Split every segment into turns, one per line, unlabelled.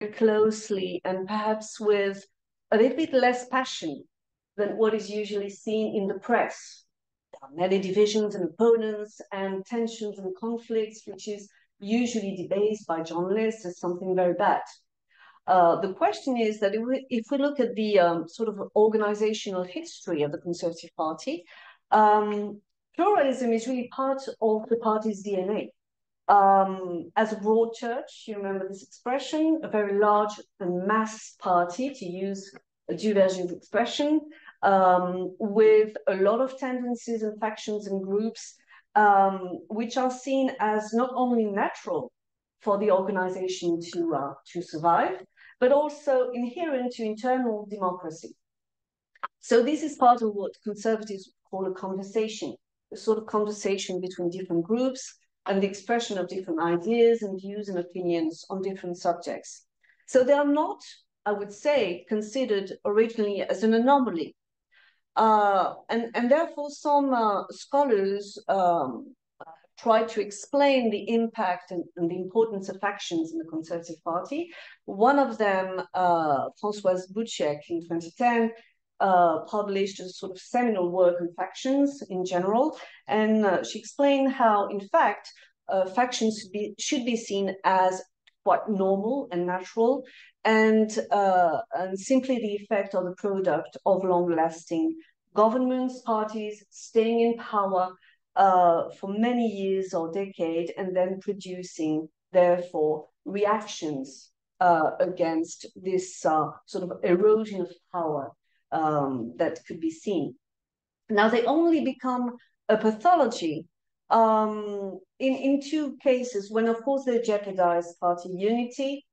closely and perhaps with a little bit less passion than what is usually seen in the press. There are many divisions and opponents and tensions and conflicts, which is usually debased by journalists as something very bad. The question is that if we look at the sort of organizational history of the Conservative Party, pluralism is really part of the party's DNA. As a broad church, you remember this expression, a very large and mass party, to use a Duverger's expression, with a lot of tendencies and factions and groups, which are seen as not only natural for the organization to survive, but also inherent to internal democracy. So this is part of what conservatives call a conversation, a sort of conversation between different groups and the expression of different ideas and views and opinions on different subjects. So they are not, I would say, considered originally as an anomaly. And therefore some scholars try to explain the impact and the importance of factions in the Conservative Party. One of them, Françoise Bouchek in 2010, published a sort of seminal work on factions in general, and she explained how, in fact, factions should be seen as quite normal and natural, and simply the effect or the product of long-lasting governments, parties staying in power for many years or decades, and then producing, therefore, reactions against this sort of erosion of power that could be seen. Now, they only become a pathology in two cases, when, of course, they jeopardize party unity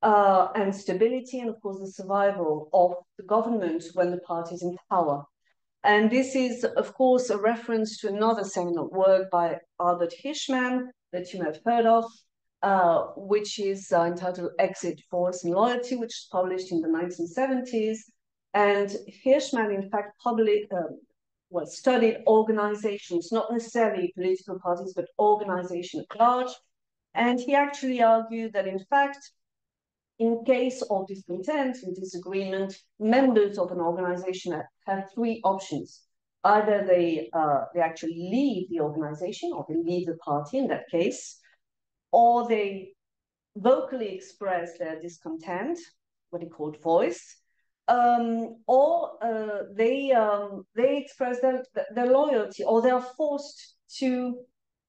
and stability, and, of course, the survival of the government when the party is in power. And this is, of course, a reference to another seminal work by Albert Hirschman that you may have heard of, which is entitled Exit, Force, and Loyalty, which was published in the 1970s. And Hirschman, in fact, studied organizations, not necessarily political parties, but organization at large. And he actually argued that, in fact, in case of discontent and disagreement, members of an organization have three options. Either they actually leave the organization, or they leave the party in that case, or they vocally express their discontent, what he called voice, or they express their loyalty, or they are forced to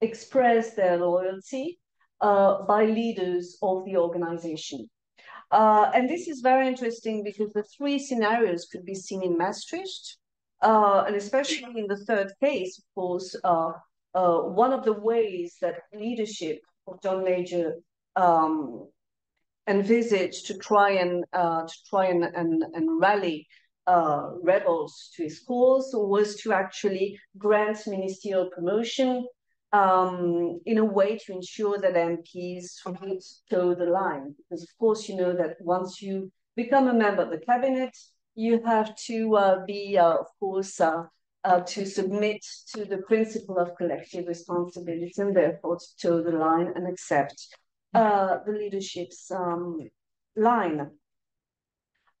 express their loyalty by leaders of the organization. And this is very interesting because the three scenarios could be seen in Maastricht, and especially in the third case, of course, one of the ways that leadership of John Major envisaged to try and rally rebels to his cause was to actually grant ministerial promotion in a way to ensure that MPs would toe the line. Because, of course, you know that once you become a member of the cabinet, you have to be, of course, to submit to the principle of collective responsibility, and therefore to toe the line and accept the leadership's line.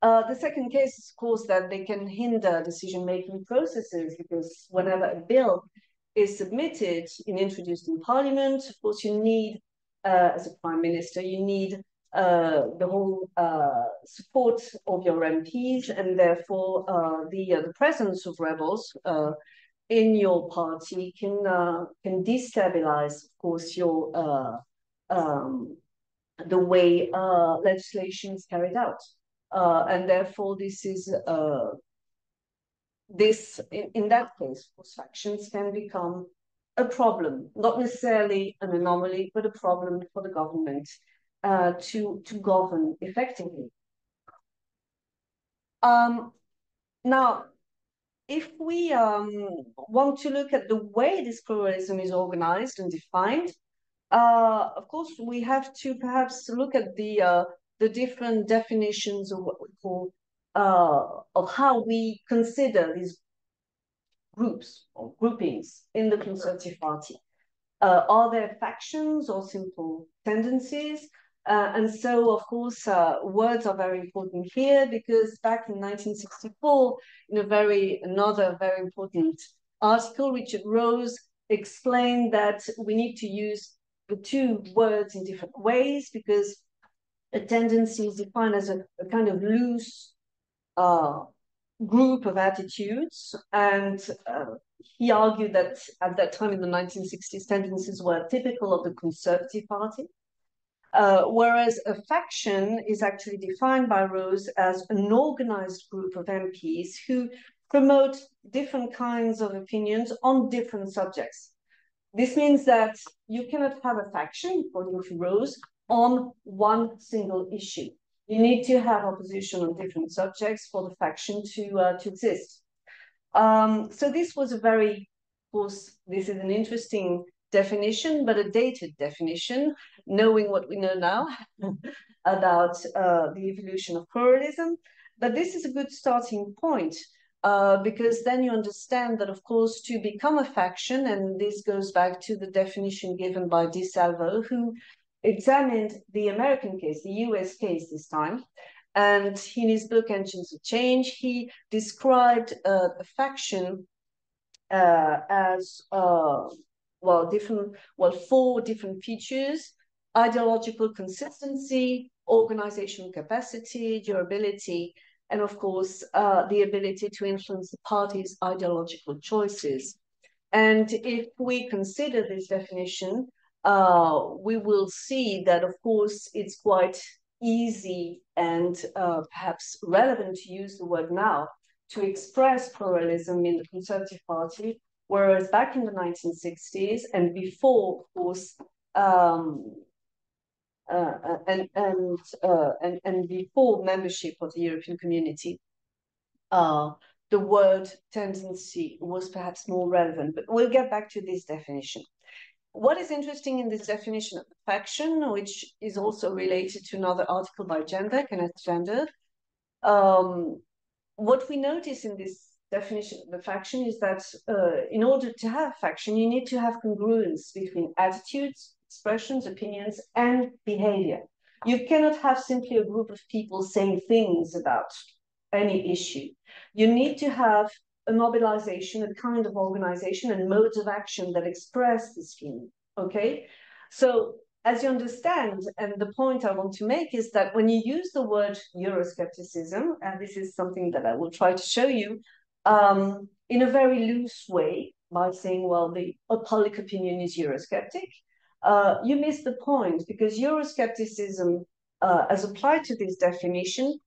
The second case is, of course, that they can hinder decision-making processes, because whenever a bill is submitted and introduced in Parliament, of course, you need, as a Prime Minister, you need the whole support of your MPs, and therefore the presence of rebels in your party can destabilize, of course, your the way legislation is carried out, and therefore this is in that case, of course, factions can become a problem, not necessarily an anomaly, but a problem for the government to govern effectively. Now, if we want to look at the way this pluralism is organized and defined, of course, we have to perhaps look at the different definitions of what we call of how we consider these groups or groupings in the Conservative Party. Are there factions or simple tendencies? And so, of course, words are very important here because back in 1964, in another very important article, Richard Rose explained that we need to use the two words in different ways because a tendency is defined as a kind of loose group of attitudes. And he argued that at that time in the 1960s, tendencies were typical of the Conservative Party. Whereas a faction is actually defined by Rose as an organized group of MPs who promote different kinds of opinions on different subjects. This means that you cannot have a faction, according to Rose, on one single issue. You need to have opposition on different subjects for the faction to exist. So this was a very, of course, this is an interesting definition, but a dated definition, knowing what we know now about the evolution of pluralism. But this is a good starting point because then you understand that, of course, to become a faction, and this goes back to the definition given by DeSalvo, who examined the American case, the US case this time. And in his book, Engines of Change, he described a faction as four different features: ideological consistency, organizational capacity, durability, and of course, the ability to influence the party's ideological choices. And if we consider this definition, we will see that, of course, it's quite easy and perhaps relevant to use the word now to express pluralism in the Conservative Party, whereas back in the 1960s and before, of course, and before membership of the European Community, the word tendency was perhaps more relevant. But we'll get back to this definition. What is interesting in this definition of the faction, which is also related to another article by Agnès Alexandre-Collier, what we notice in this definition of the faction is that in order to have faction, you need to have congruence between attitudes, expressions, opinions, and behavior. You cannot have simply a group of people saying things about any issue. You need to have a mobilization, a kind of organization and modes of action that express this feeling, okay? So as you understand, and the point I want to make is that when you use the word Euroscepticism, and this is something that I will try to show you, in a very loose way, by saying, well, the public opinion is Eurosceptic, you miss the point, because Euroscepticism, as applied to this definition,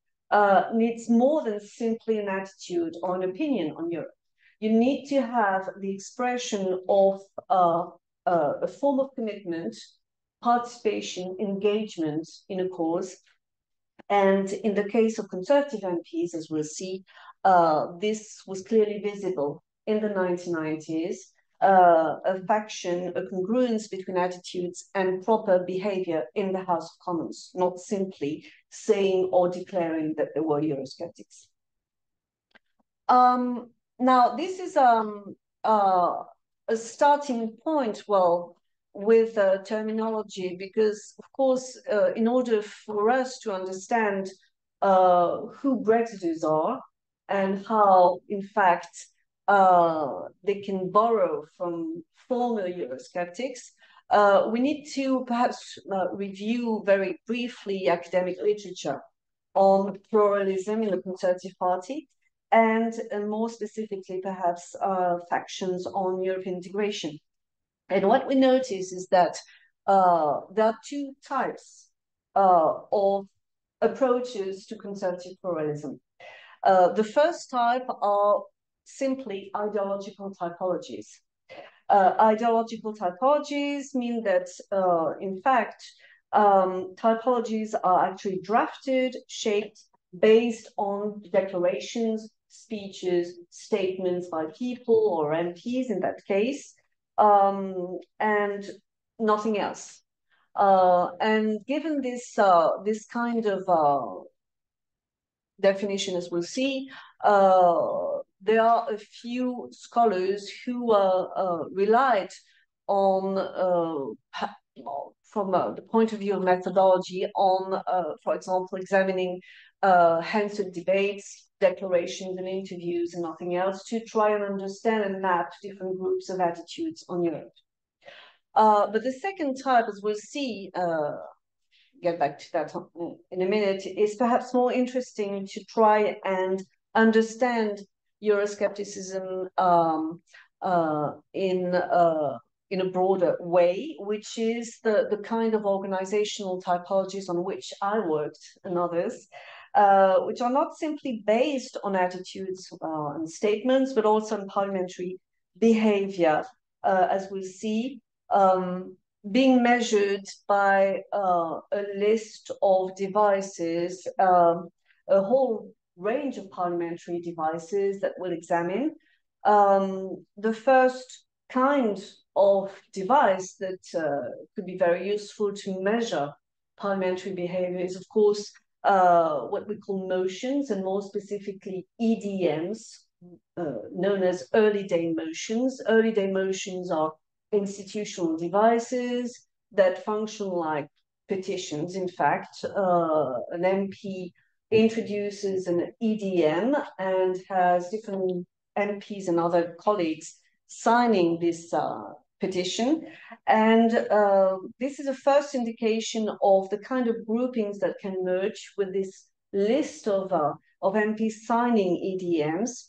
needs more than simply an attitude or an opinion on Europe. You need to have the expression of a form of commitment, participation, engagement in a cause. And in the case of Conservative MPs, as we'll see, this was clearly visible in the 1990s, a faction, a congruence between attitudes and proper behavior in the House of Commons, not simply saying or declaring that they were Eurosceptics. Now, this is a starting point, well, with terminology, because, of course, in order for us to understand who Brexiters are and how, in fact, they can borrow from former Eurosceptics, we need to perhaps review very briefly academic literature on pluralism in the Conservative Party, and more specifically, perhaps, factions on European integration. And what we notice is that there are two types of approaches to conservative pluralism. The first type are simply ideological typologies. Ideological typologies mean that, in fact, typologies are actually drafted, shaped, based on declarations, speeches, statements by people or MPs in that case, and nothing else. And given this, this kind of definition, as we'll see, there are a few scholars who relied on from the point of view of methodology on, for example, examining Hansard debates, declarations and interviews and nothing else, to try and understand and map different groups of attitudes on Europe. But the second type, as we'll see, get back to that in a minute, is perhaps more interesting to try and understand Euroscepticism in a broader way, which is the kind of organizational typologies on which I worked and others, which are not simply based on attitudes and statements, but also on parliamentary behavior, as we'll see, being measured by a list of devices, a whole range of parliamentary devices that we'll examine. The first kind of device that could be very useful to measure parliamentary behavior is, of course, what we call motions, and more specifically EDMs, known as early day motions. Early day motions are institutional devices that function like petitions. In fact, an MP introduces an EDM and has different MPs and other colleagues signing this petition. And this is a first indication of the kind of groupings that can merge with this list of MPs signing EDMs,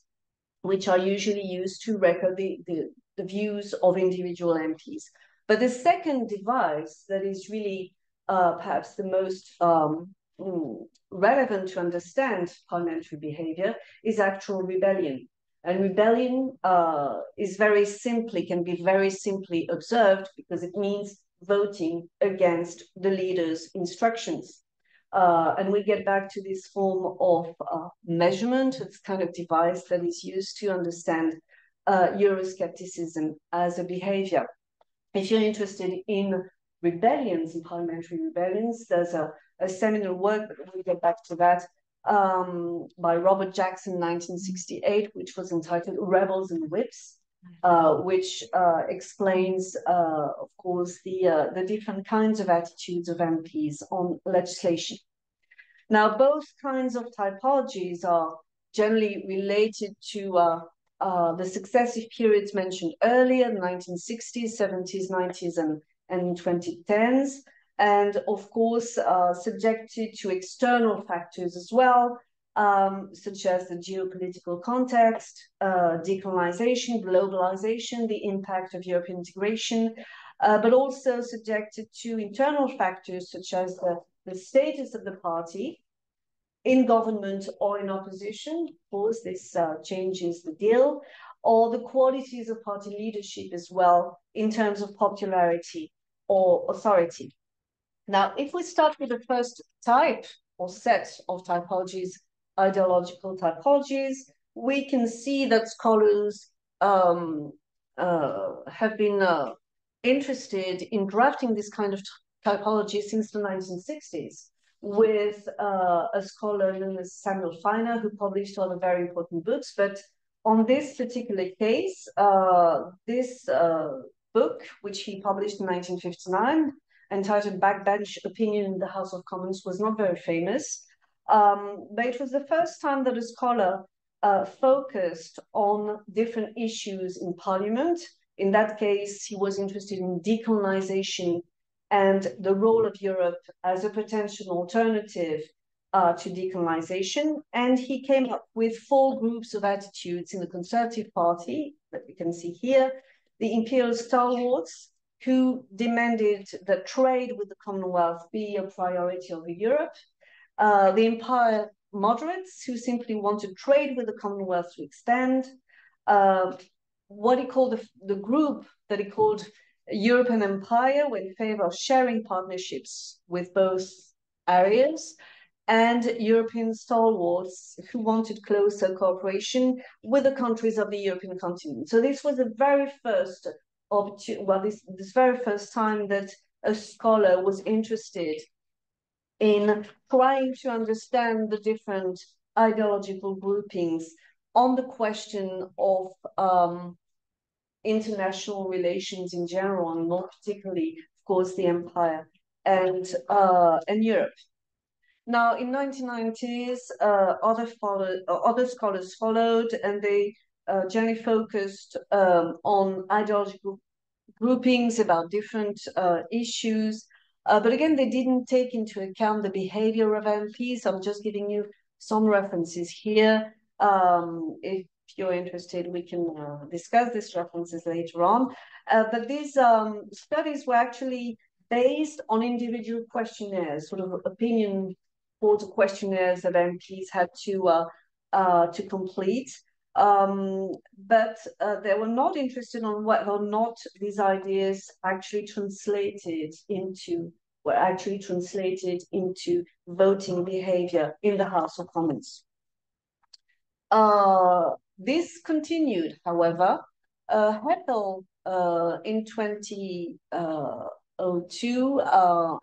which are usually used to record the views of individual MPs. But the second device that is really perhaps the most relevant to understand parliamentary behavior is actual rebellion. And rebellion is can be very simply observed because it means voting against the leader's instructions. And we get back to this form of measurement, it's kind of device that is used to understand Euroscepticism as a behavior. If you're interested in rebellions, in parliamentary rebellions, there's a seminal work, but we'll get back to that, by Robert Jackson, 1968, which was entitled Rebels and Whips, which explains, of course, the different kinds of attitudes of MPs on legislation. Now, both kinds of typologies are generally related to the successive periods mentioned earlier, the 1960s, 70s, 90s, and 2010s, and of course, subjected to external factors as well, such as the geopolitical context, decolonization, globalization, the impact of European integration, but also subjected to internal factors such as the status of the party in government or in opposition. Of course, this changes the deal, or the qualities of party leadership as well in terms of popularity or authority. Now, if we start with the first type or set of typologies, ideological typologies, we can see that scholars have been interested in drafting this kind of typology since the 1960s, with a scholar known as Samuel Feiner, who published other very important books. But on this particular case, this book, which he published in 1959, entitled Backbench Opinion in the House of Commons, was not very famous. But it was the first time that a scholar focused on different issues in Parliament. In that case, he was interested in decolonization and the role of Europe as a potential alternative to decolonization. And he came up with 4 groups of attitudes in the Conservative Party that we can see here. The imperial stalwarts, who demanded that trade with the Commonwealth be a priority over Europe. The empire moderates, who simply wanted trade with the Commonwealth to expand. What he called the group that he called European Empire, were in favor of sharing partnerships with both areas, and European stalwarts, who wanted closer cooperation with the countries of the European continent. So this was the very first this very first time that a scholar was interested in trying to understand the different ideological groupings on the question of international relations in general, and more particularly, of course, the empire and Europe. Now, in 1990s, other scholars followed, and they generally focused on ideological groupings about different issues. But again, they didn't take into account the behavior of MPs. I'm just giving you some references here. If you're interested, we can discuss these references later on. But these studies were actually based on individual questionnaires, sort of opinion portal questionnaires that MPs had to complete. But they were not interested on whether or not these ideas actually were actually translated into voting behavior in the House of Commons. This continued, however. Heppel in 2002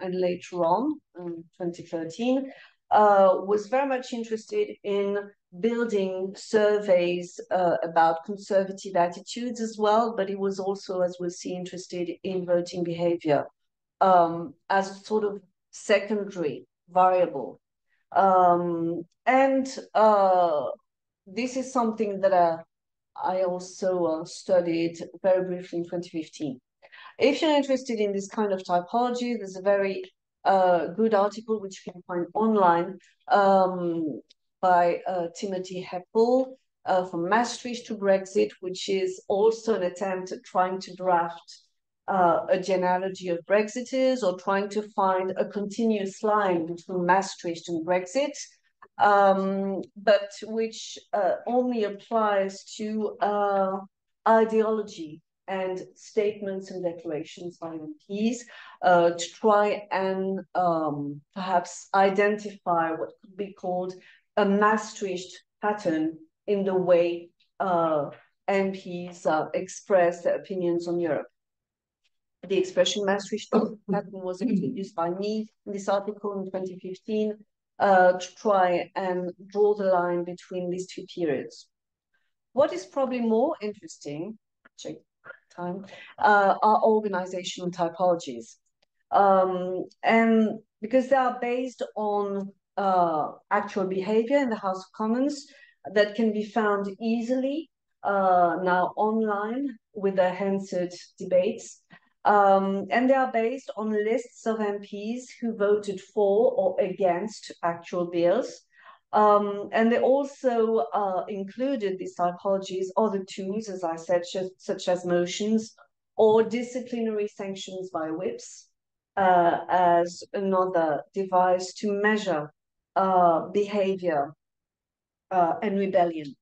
and later on, in 2013, was very much interested in building surveys about conservative attitudes as well, but he was also, as we'll see, interested in voting behavior as a sort of secondary variable. This is something that I also studied very briefly in 2015. If you're interested in this kind of typology, there's a very good article which you can find online by Timothy Heppel from Maastricht to Brexit, which is also an attempt at trying to draft a genealogy of Brexiters, or trying to find a continuous line between Maastricht and Brexit, but which only applies to ideology and statements and declarations by MPs to try and perhaps identify what could be called a Maastricht pattern in the way MPs express their opinions on Europe. The expression Maastricht pattern was introduced by me in this article in 2015 to try and draw the line between these two periods. What is probably more interesting, check time, are organizational typologies. And because they are based on actual behavior in the House of Commons that can be found easily now online with the Hansard debates. And they are based on lists of MPs who voted for or against actual bills. And they also included these typologies, other tools, as I said, such as motions or disciplinary sanctions by whips as another device to measure behavior and rebellion.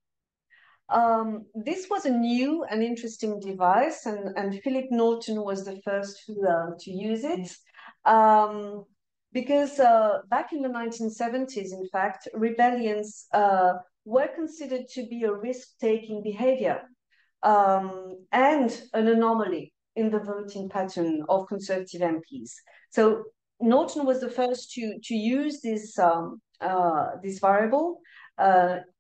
This was a new and interesting device, and Philip Norton was the first to use it. Because back in the 1970s, in fact, rebellions were considered to be a risk-taking behavior and an anomaly in the voting pattern of Conservative MPs. So Norton was the first to use this variable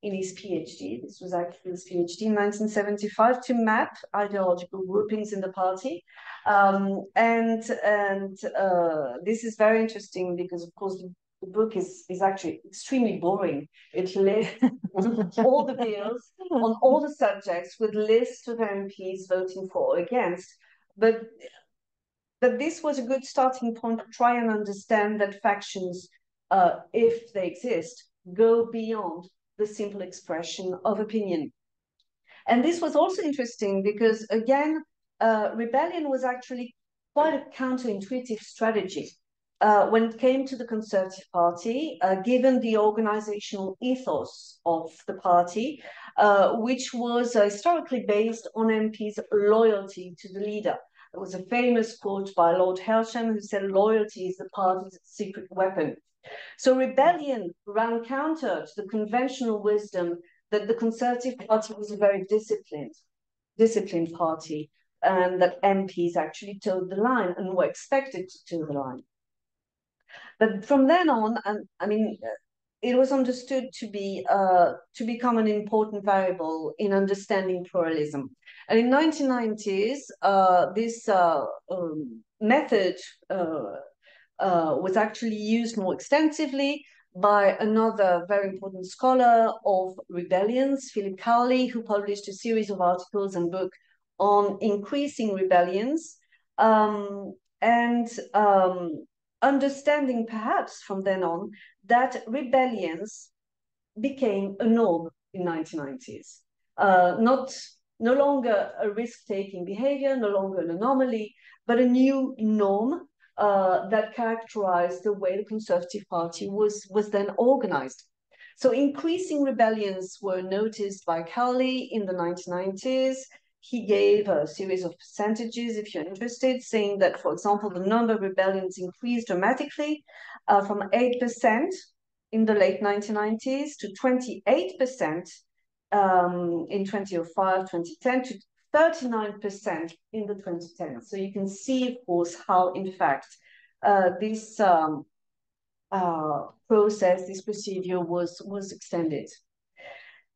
in his PhD. This was actually his PhD in 1975 to map ideological groupings in the party. This is very interesting because, of course, the book is actually extremely boring. It lists all the bills on all the subjects with lists of MPs voting for or against. But this was a good starting point to try and understand that factions, if they exist, go beyond the simple expression of opinion. And this was also interesting because, again, rebellion was actually quite a counterintuitive strategy when it came to the Conservative Party, given the organizational ethos of the party, which was historically based on MPs' loyalty to the leader. There was a famous quote by Lord Hailsham who said, "Loyalty is the party's secret weapon." So rebellion ran counter to the conventional wisdom that the Conservative Party was a very disciplined party, and that MPs actually toed the line and were expected to toe the line. But from then on, it was understood to become an important variable in understanding pluralism. And in 1990s, this method was actually used more extensively by another very important scholar of rebellions, Philip Cowley, who published a series of articles and books on increasing rebellions, and understanding perhaps from then on that rebellions became a norm in 1990s. No longer a risk-taking behavior, no longer an anomaly, but a new norm that characterized the way the Conservative Party was then organized. So increasing rebellions were noticed by Cowley in the 1990s. He gave a series of percentages, if you're interested, saying that, for example, the number of rebellions increased dramatically from 8% in the late 1990s to 28% in 2005, 2010 to 39% in the 2010s. So you can see, of course, how, in fact, this process, this procedure was extended.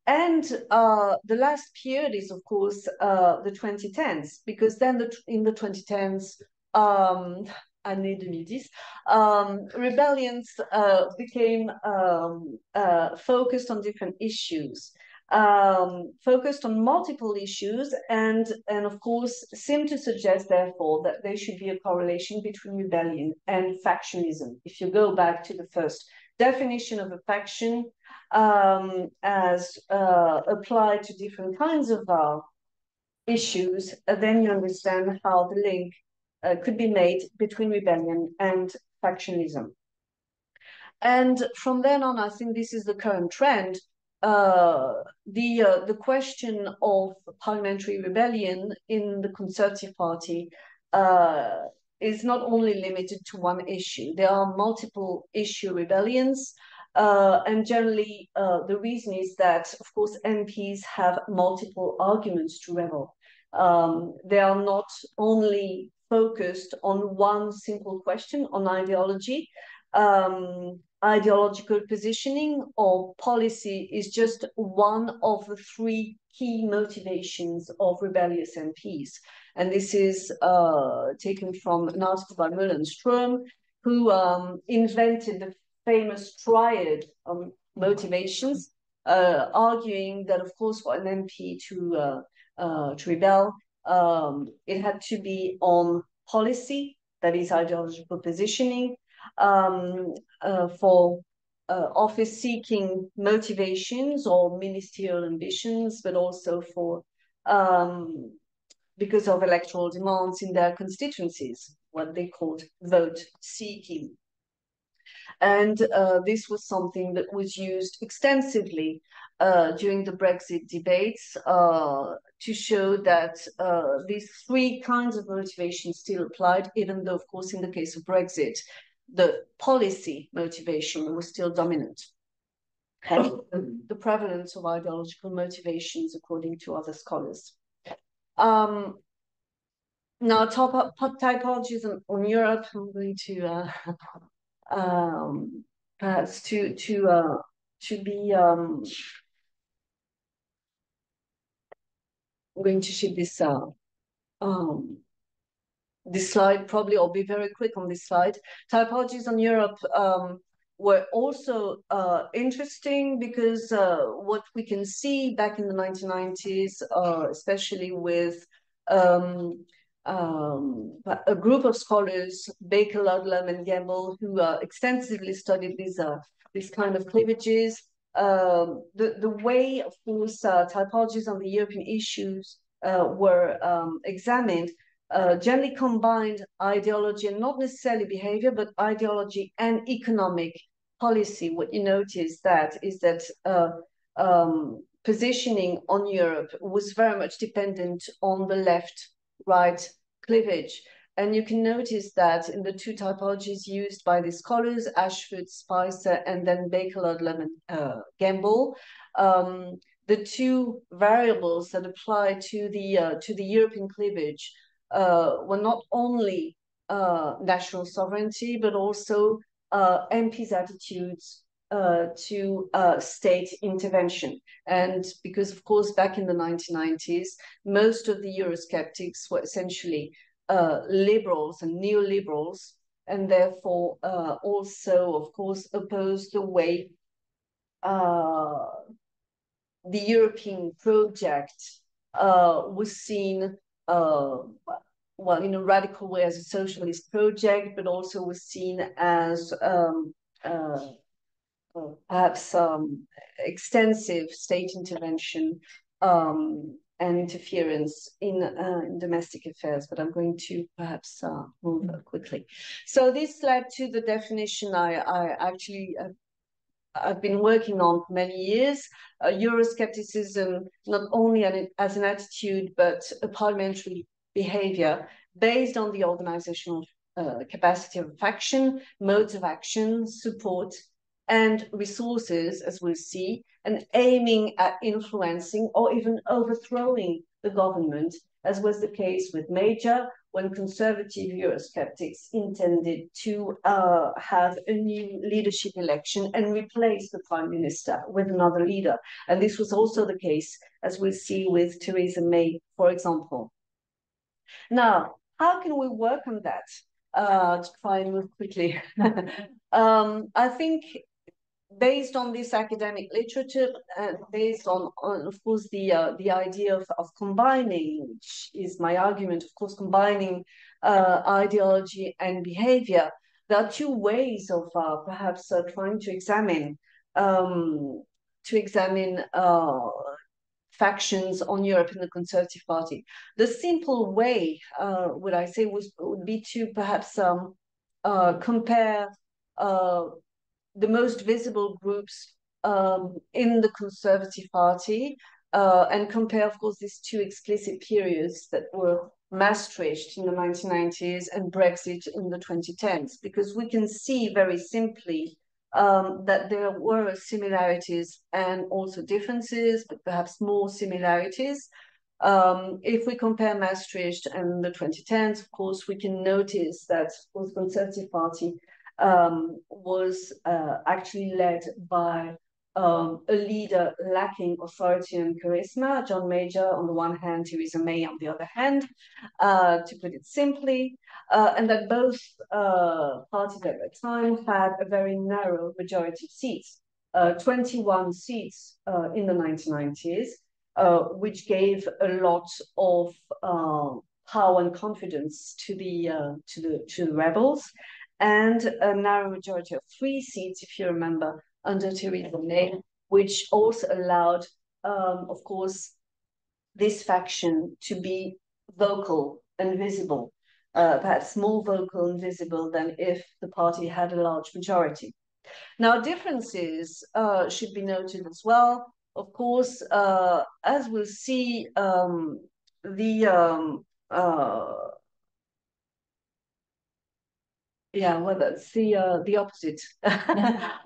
And the last period is, of course, the 2010s, because then in the 2010s, années 2010, rebellions became focused on different issues, focused on multiple issues, and of course, seem to suggest, therefore, that there should be a correlation between rebellion and factionism. If you go back to the first definition of a faction, as applied to different kinds of issues, then you understand how the link could be made between rebellion and factionism. And from then on, I think this is the current trend. The question of parliamentary rebellion in the Conservative Party is not only limited to one issue. There are multiple issue rebellions. And generally, the reason is that, of course, MPs have multiple arguments to rebel. They are not only focused on one simple question, on ideology. Ideological positioning or policy is just one of the three key motivations of rebellious MPs. And this is taken from an article by Müller and Ström, who invented the famous triad of motivations, arguing that, of course, for an MP to rebel, it had to be on policy, that is ideological positioning, for office-seeking motivations or ministerial ambitions, but also for because of electoral demands in their constituencies, what they called vote-seeking. And this was something that was used extensively during the Brexit debates to show that these three kinds of motivation still applied, even though, of course, in the case of Brexit, the policy motivation was still dominant. And the prevalence of ideological motivations, according to other scholars. Now, typologies on Europe, I'm going to perhaps to be I'm going to share this slide probably, or be very quick on this slide. Typologies on Europe were also interesting because what we can see back in the 1990s, especially with a group of scholars, Baker, Ludlam, and Gamble, who extensively studied these kind of cleavages. The way, of course, typologies on the European issues were examined generally combined ideology and not necessarily behavior, but ideology and economic policy. What you notice is that positioning on Europe was very much dependent on the left-right cleavage. And you can notice that in the two typologies used by the scholars, Ashford, Spicer, and then Baker, Ludlam, and Gamble, the two variables that apply to the European cleavage were not only national sovereignty, but also MPs' attitudes to state intervention. And because, of course, back in the 1990s, most of the Eurosceptics were essentially liberals and neoliberals and therefore also, of course, opposed the way the European project was seen, well, in a radical way as a socialist project, but also was seen as perhaps extensive state intervention and interference in domestic affairs, but I'm going to perhaps move quickly. So this led to the definition I actually I've been working on for many years, Euroscepticism, not only as an attitude, but a parliamentary behavior based on the organizational capacity of a faction, modes of action, support, and resources, as we'll see, and aiming at influencing or even overthrowing the government, as was the case with Major, when conservative Eurosceptics intended to have a new leadership election and replace the prime minister with another leader. And this was also the case, as we'll see with Theresa May, for example. Now, how can we work on that? To try and move quickly. I think based on this academic literature, and based on of course, the idea of combining, which is my argument, of course, combining ideology and behavior, there are two ways of perhaps trying to examine factions on Europe in the Conservative Party. The simple way, would I say, would be to perhaps compare the most visible groups in the Conservative Party and compare, of course, these two explicit periods that were Maastricht in the 1990s and Brexit in the 2010s, because we can see very simply that there were similarities and also differences, but perhaps more similarities. If we compare Maastricht and the 2010s, of course, we can notice that the Conservative Party was actually led by a leader lacking authority and charisma, John Major on the one hand, Theresa May on the other hand, to put it simply, and that both parties at that time had a very narrow majority of seats, 21 seats in the 1990s, which gave a lot of power and confidence to the rebels, and a narrow majority of 3 seats, if you remember, under Theresa May, which also allowed, of course, this faction to be vocal and visible, perhaps more vocal and visible than if the party had a large majority. Now, differences should be noted as well. Of course, as we'll see, yeah, well, that's the opposite.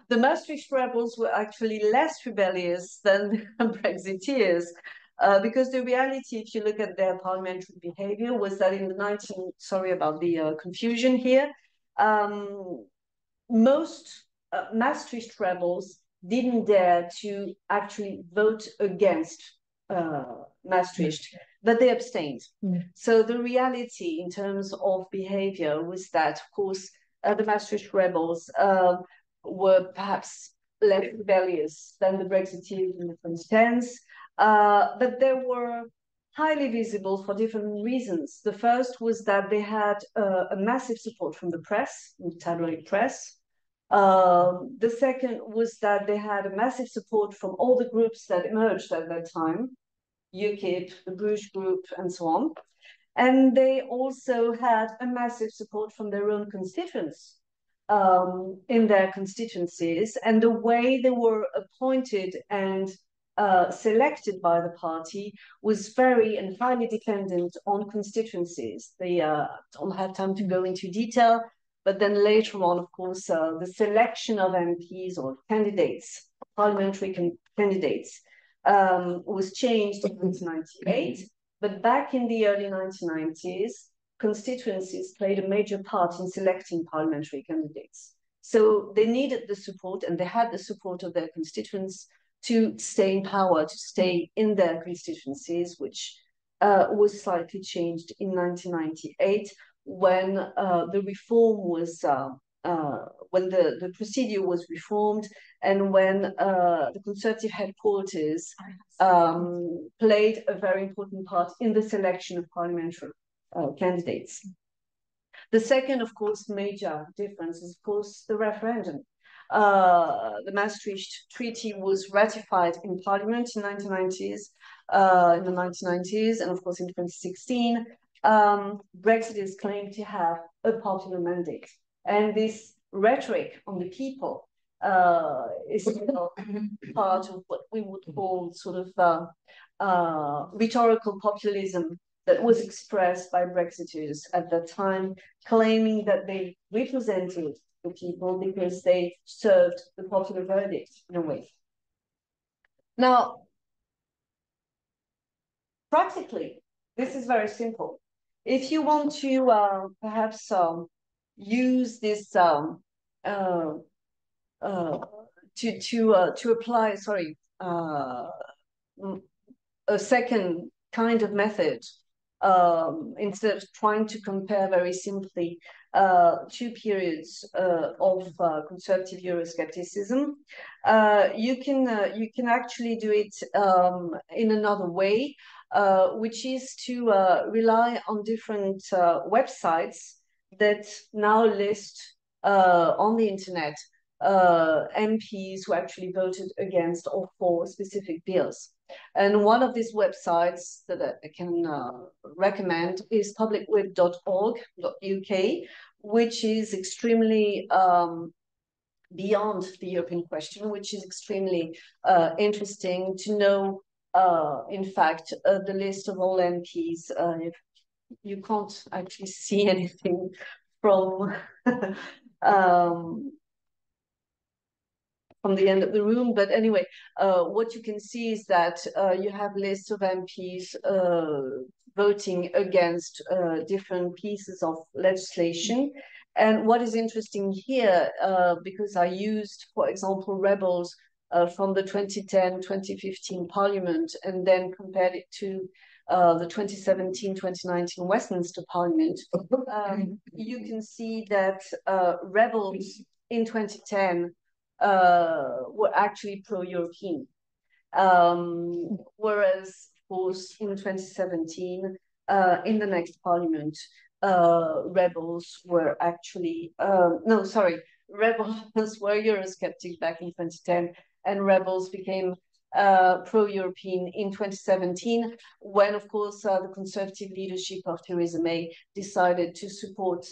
The Maastricht rebels were actually less rebellious than Brexiteers, because the reality, if you look at their parliamentary behavior, was that in the sorry about the confusion here, most Maastricht rebels didn't dare to actually vote against Maastricht, but they abstained. So the reality in terms of behavior was that, of course, the Maastricht rebels were perhaps less rebellious than the Brexiteers in the 2010s, but they were highly visible for different reasons. The first was that they had a massive support from the press, the tabloid press. The second was that they had a massive support from all the groups that emerged at that time, UKIP, the Bruges Group, and so on. And they also had a massive support from their own constituents in their constituencies. And the way they were appointed and selected by the party was very and highly dependent on constituencies. They don't have time to go into detail, but then later on, of course, the selection of MPs or candidates, parliamentary candidates, was changed in 1998. But back in the early 1990s, constituencies played a major part in selecting parliamentary candidates. So they needed the support, and they had the support of their constituents to stay in power, to stay in their constituencies, which was slightly changed in 1998 when the reform was, when the procedure was reformed, and when the Conservative headquarters played a very important part in the selection of parliamentary candidates. The second, of course, major difference is, of course, the referendum. The Maastricht Treaty was ratified in Parliament in the 1990s, and of course in 2016. Brexiters claim to have a popular mandate, and this rhetoric on the people is still part of what we would call sort of rhetorical populism that was expressed by Brexiters at that time, claiming that they represented the people because they served the popular verdict in a way. Now, practically, this is very simple. If you want to perhaps use this to apply, sorry, a second kind of method, instead of trying to compare very simply two periods of conservative Euroscepticism, you can actually do it in another way, which is to rely on different websites that now list on the internet MPs who actually voted against or for specific bills. And one of these websites that I can recommend is publicweb.org.uk, which is extremely beyond the European question, which is extremely interesting to know, in fact, the list of all MPs. If you can't actually see anything from from the end of the room, but anyway, what you can see is that you have lists of MPs voting against different pieces of legislation. And what is interesting here, because I used, for example, rebels from the 2010-2015 Parliament, and then compared it to the 2017-2019 Westminster Parliament, you can see that rebels in 2010 were actually pro-European, whereas, of course, in 2017, in the next Parliament, rebels were actually rebels were Eurosceptic back in 2010, and rebels became pro-European in 2017, when, of course, the Conservative leadership of Theresa May decided to support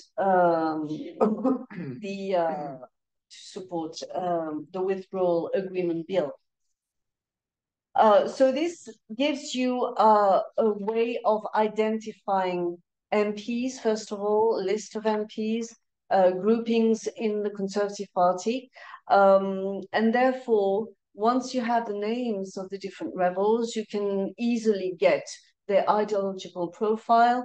the withdrawal agreement bill. So this gives you a way of identifying MPs, first of all, a list of MPs, groupings in the Conservative Party. And therefore, once you have the names of the different rebels, you can easily get their ideological profile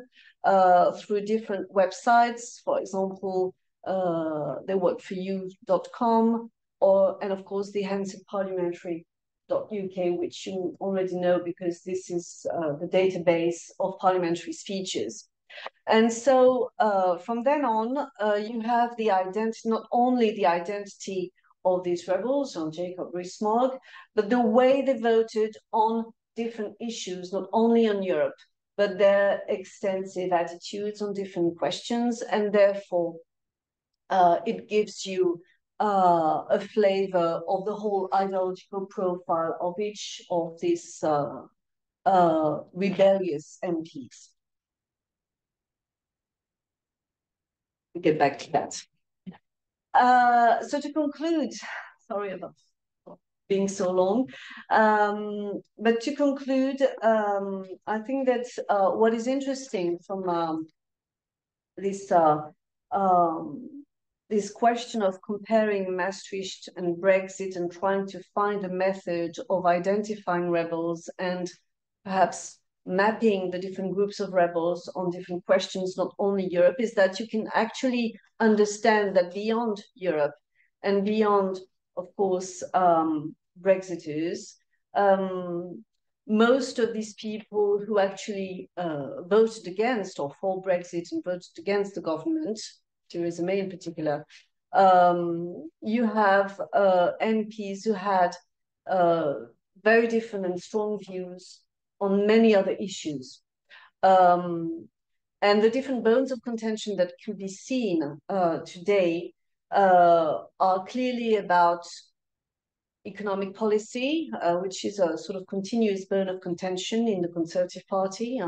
through different websites. For example, theyworkforyou.com, and of course the Hansard Parliamentary.uk, which you already know because this is the database of parliamentary speeches. And so from then on, you have the identity, not only the identity of these rebels, on Jacob Rees-Mogg, but the way they voted on different issues, not only on Europe, but their extensive attitudes on different questions, and therefore it gives you a flavor of the whole ideological profile of each of these rebellious MPs. We'll get back to that. So to conclude, sorry about being so long, but to conclude, I think that what is interesting from this question of comparing Maastricht and Brexit and trying to find a method of identifying rebels and perhaps mapping the different groups of rebels on different questions, not only Europe, is that you can actually understand that beyond Europe and beyond, of course, Brexiters, most of these people who actually voted against or for Brexit and voted against the government, Theresa May in particular, you have MPs who had very different and strong views on many other issues. And the different bones of contention that can be seen today are clearly about economic policy, which is a sort of continuous bone of contention in the Conservative Party,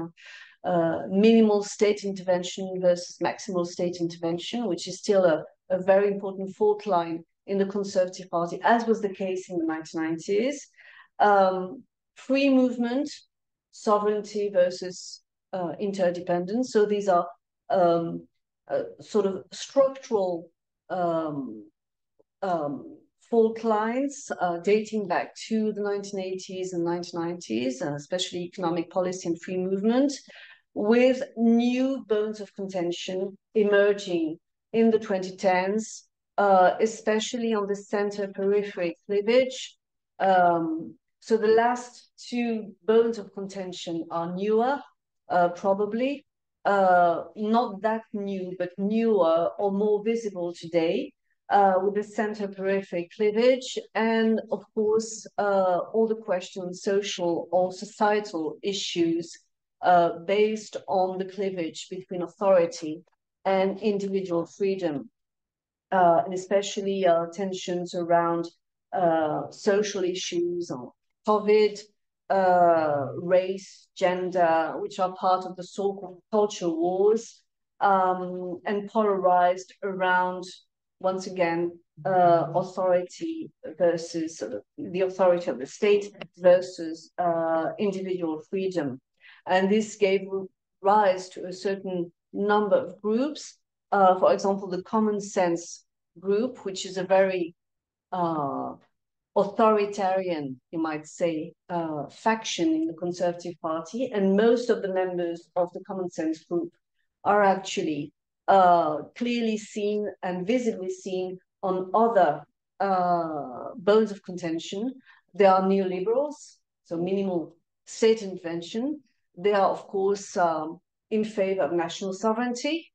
minimal state intervention versus maximal state intervention, which is still a very important fault line in the Conservative Party, as was the case in the 1990s. Free movement, sovereignty versus interdependence. So these are sort of structural fault lines dating back to the 1980s and 1990s, especially economic policy and free movement, with new bones of contention emerging in the 2010s, especially on the center-periphery cleavage. So the last two bones of contention are newer, probably, not that new, but newer or more visible today. With the center-periphery cleavage, and of course, all the questions, social or societal issues based on the cleavage between authority and individual freedom, and especially tensions around social issues on COVID, race, gender, which are part of the so-called culture wars, and polarized around, once again, authority versus the authority of the state versus individual freedom. And this gave rise to a certain number of groups. For example, the common sense group, which is a very authoritarian, you might say, faction in the Conservative Party. And most of the members of the common sense group are actually clearly seen and visibly seen on other bones of contention. They are neoliberals, so minimal state intervention. They are, of course, in favor of national sovereignty,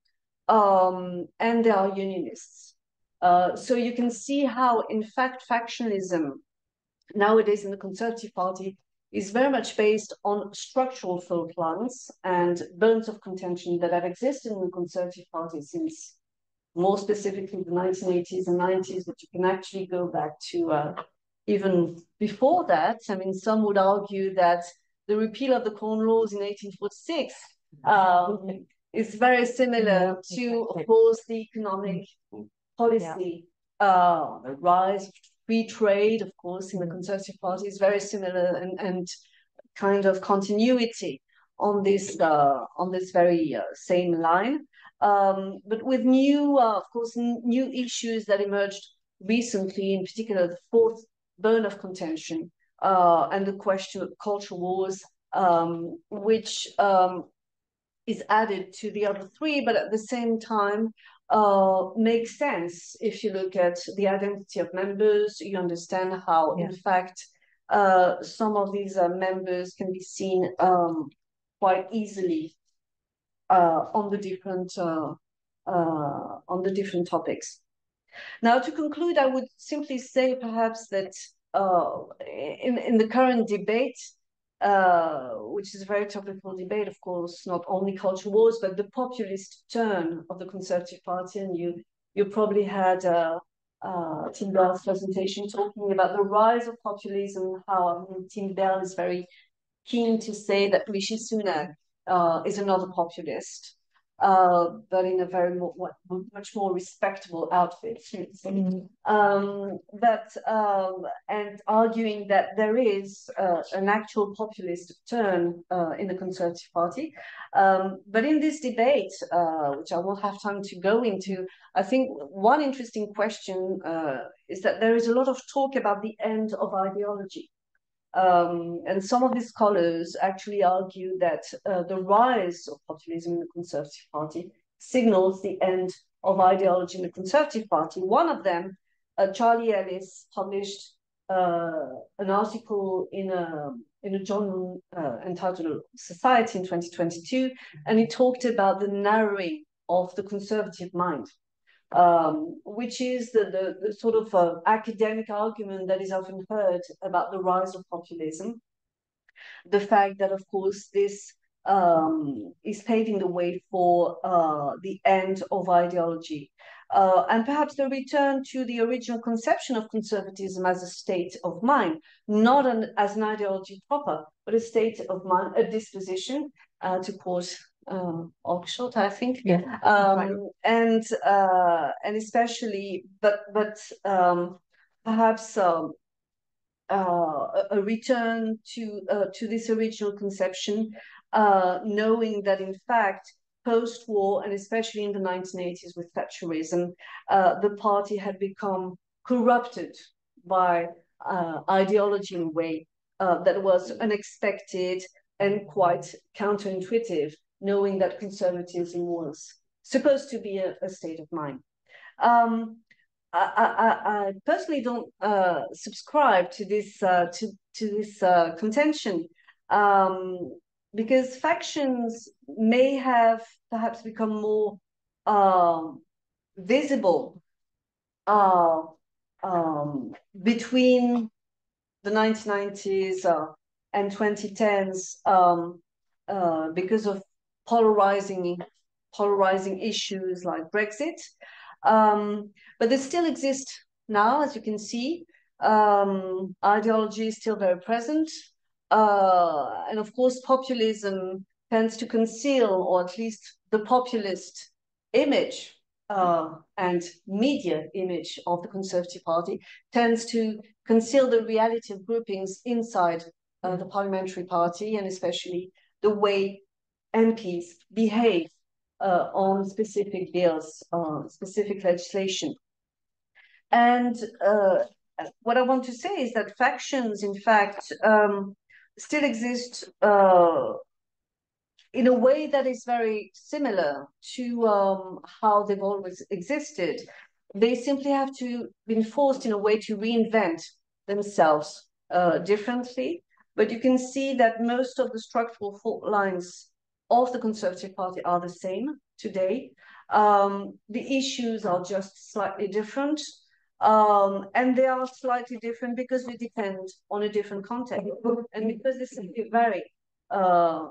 and they are unionists. So you can see how, in fact, factionalism nowadays in the Conservative Party is very much based on structural fault lines and bones of contention that have existed in the Conservative Party since, more specifically, the 1980s and 90s, but you can actually go back to even before that. I mean, some would argue that the repeal of the Corn Laws in 1846 is very similar to, of course, the economic policy, the rise of free trade, of course, in the Conservative Party is very similar, and kind of continuity on this very same line, but with new, of course, new issues that emerged recently, in particular the fourth bone of contention, and the question of culture wars, which is added to the other three, but at the same time makes sense. If you look at the identity of members, you understand how, in fact, some of these members can be seen quite easily on the different topics. Now, to conclude, I would simply say perhaps that in the current debate, which is a very topical debate, of course, not only culture wars, but the populist turn of the Conservative Party. And you probably had Tim Bell's presentation talking about the rise of populism, how Tim Bell is very keen to say that Rishi Sunak is another populist, but in a very much more respectable outfit. And arguing that there is an actual populist turn in the Conservative Party. But in this debate, which I won't have time to go into, I think one interesting question is that there is a lot of talk about the end of ideology. And some of these scholars actually argue that the rise of populism in the Conservative Party signals the end of ideology in the Conservative Party. One of them, Charlie Ellis, published an article in in a journal entitled Society in 2022, and he talked about the narrowing of the conservative mind, which is the sort of academic argument that is often heard about the rise of populism. The fact that, of course, this is paving the way for the end of ideology. And perhaps the return to the original conception of conservatism as a state of mind, not as an ideology proper, but a state of mind, a disposition, to quote Oakeshott, I think.
Yeah.
And especially, but perhaps a return to this original conception, knowing that in fact post-war, and especially in the 1980s with Thatcherism, the party had become corrupted by ideology in a way that was unexpected and quite counterintuitive, knowing that conservatism was supposed to be a state of mind. I personally don't subscribe to this contention, because factions may have perhaps become more visible between the 1990s and 2010s because of polarizing issues like Brexit. But they still exist now, as you can see. Ideology is still very present. And of course, populism tends to conceal, or at least the populist image and media image of the Conservative Party tends to conceal the reality of groupings inside the parliamentary party, and especially the way MPs behave on specific bills, specific legislation. And what I want to say is that factions, in fact, still exist in a way that is very similar to how they've always existed. They simply have to be forced in a way to reinvent themselves differently. But you can see that most of the structural fault lines of the Conservative Party are the same today. The issues are just slightly different. And they are slightly different because they depend on a different context, and because they simply vary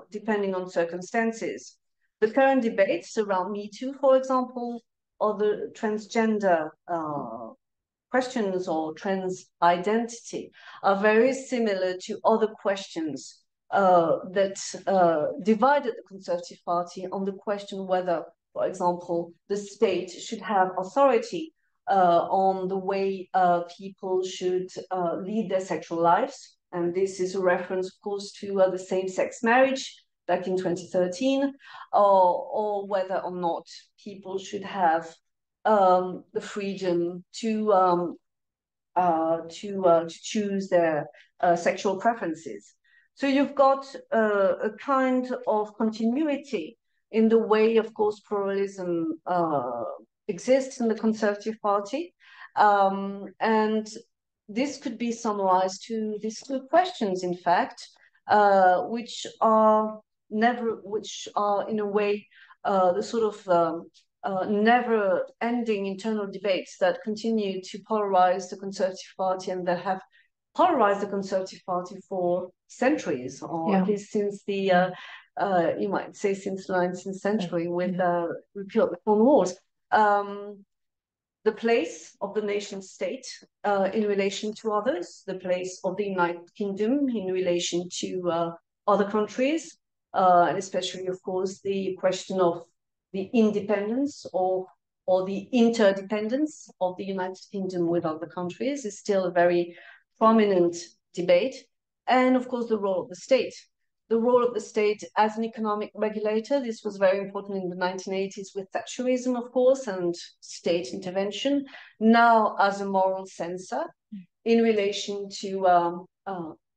depending on circumstances. The current debates around Me Too, for example, or the transgender questions or trans identity are very similar to other questions that divided the Conservative Party on the question whether, for example, the state should have authority on the way people should lead their sexual lives. And this is a reference, of course, to the same-sex marriage back in 2013, or whether or not people should have the freedom to choose their sexual preferences. So you've got a kind of continuity in the way, of course, pluralism exists in the Conservative Party. And this could be summarized to these two questions, in fact, which are in a way the sort of never-ending internal debates that continue to polarize the Conservative Party, and that have polarized the Conservative Party for centuries, or at least since the you might say since the 19th century with repeal of the Corn Laws. The place of the nation state in relation to others, the place of the United Kingdom in relation to other countries, and especially, of course, the question of the independence or the interdependence of the United Kingdom with other countries is still a very prominent debate. And of course, the role of the state. The role of the state as an economic regulator. This was very important in the 1980s with Thatcherism, of course, and state intervention. Now as a moral censor in relation to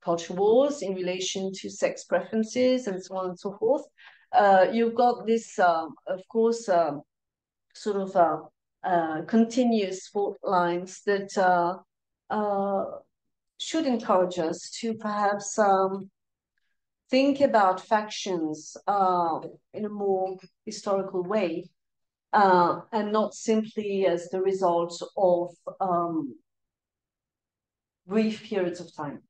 culture wars, in relation to sex preferences, and so on and so forth. You've got this, of course, sort of continuous fault lines that should encourage us to perhaps think about factions in a more historical way, and not simply as the result of brief periods of time.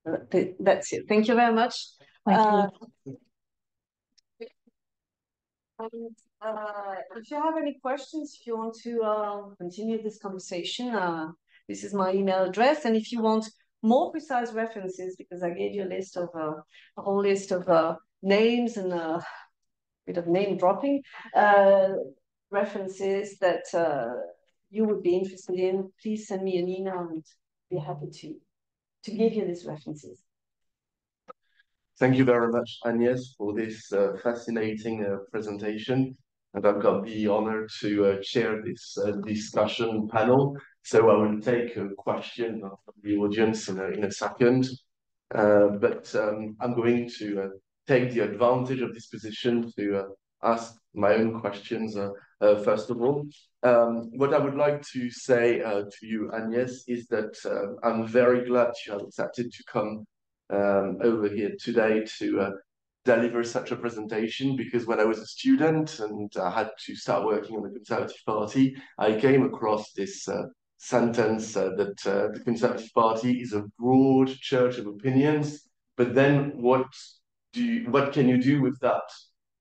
That's it. Thank you very much.
Thank you.
If you have any questions, if you want to continue this conversation, this is my email address. And if you want more precise references, because I gave you a list of a whole list of names and a bit of name dropping references that you would be interested in, please send me an email and be happy to give you these references.
Thank you very much, Agnès, for this fascinating presentation. And I've got the honor to chair this discussion panel. So I will take a question from the audience in a second. But I'm going to take the advantage of this position to ask my own questions first of all. What I would like to say to you, Agnès, is that I'm very glad you have accepted to come over here today to deliver such a presentation, because when I was a student and I had to start working on the Conservative Party, I came across this sentence that the Conservative Party is a broad church of opinions, but then what can you do with that?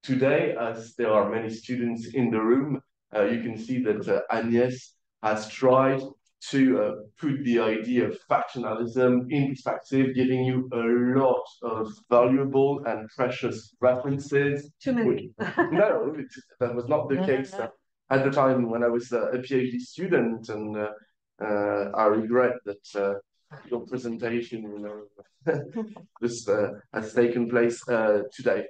Today, as there are many students in the room, you can see that Agnès has tried to put the idea of factionalism in perspective, giving you a lot of valuable and precious references.
Too many.
No, that was not the case at the time when I was a PhD student, and I regret that your presentation, this has taken place today.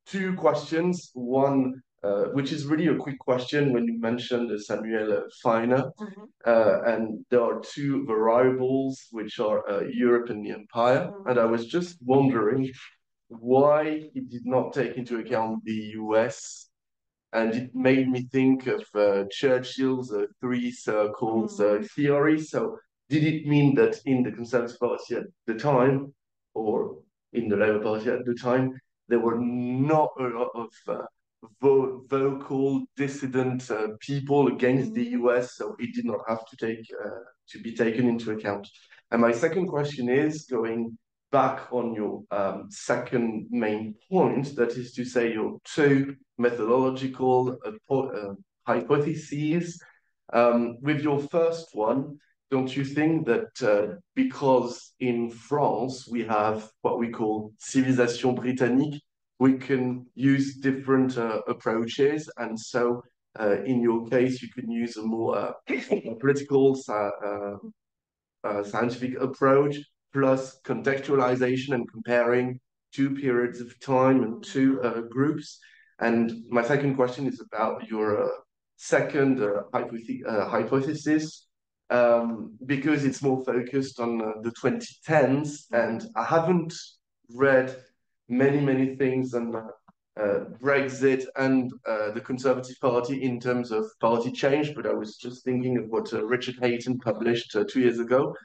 Two questions. One, which is really a quick question when you mentioned Samuel Feiner, and there are two variables which are Europe and the Empire, and I was just wondering why he did not take into account the US, and it made me think of Churchill's three circles theory. So did it mean that in the Conservative Party at the time, or in the Labour Party at the time, there were not a lot of vocal dissident people against the US, so it did not have to be taken into account? And my second question is going back on your second main point, that is to say your two methodological hypotheses. With your first one, don't you think that because in France we have what we call Civilisation britannique, we can use different approaches, and so in your case you can use a more political scientific approach plus contextualization and comparing two periods of time and two groups? And my second question is about your second hypothesis, because it's more focused on the 2010s, and I haven't read many things on Brexit and the Conservative Party in terms of party change, but I was just thinking of what Richard Hayton published 2 years ago.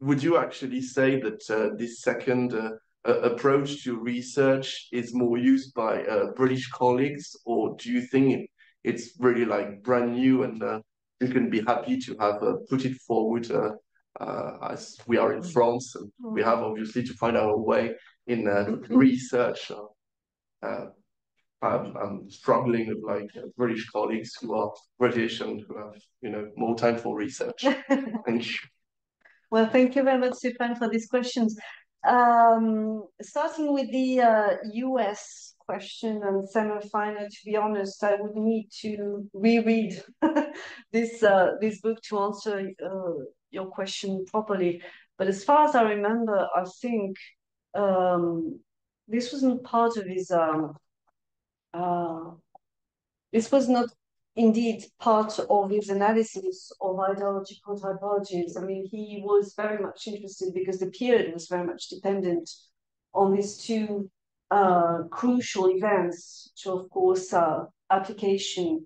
Would you actually say that this second approach to research is more used by British colleagues, or do you think it's really like brand new and you can be happy to have put it forward as we are in France and we have obviously to find our way in research? I'm struggling with like British colleagues who are British and who have more time for research. Thank you.
Well, thank you very much, Stéphane, for these questions. Starting with the US question and Samuel Feiner, to be honest, I would need to reread this book to answer your question properly. But as far as I remember, I think this wasn't part of his. This was not indeed part of his analysis of ideological typologies. I mean, he was very much interested because the period was very much dependent on these two crucial events, which of course both applications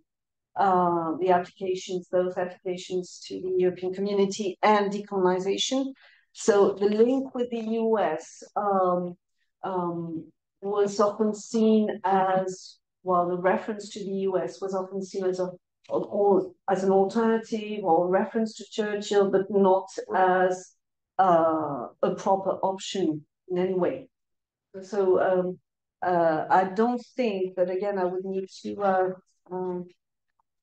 to the European community and decolonization. So the link with the US was often seen as, well, the reference to the US was often seen as as an alternative or reference to Churchill, but not as a proper option in any way. So I don't think, but again, I would need to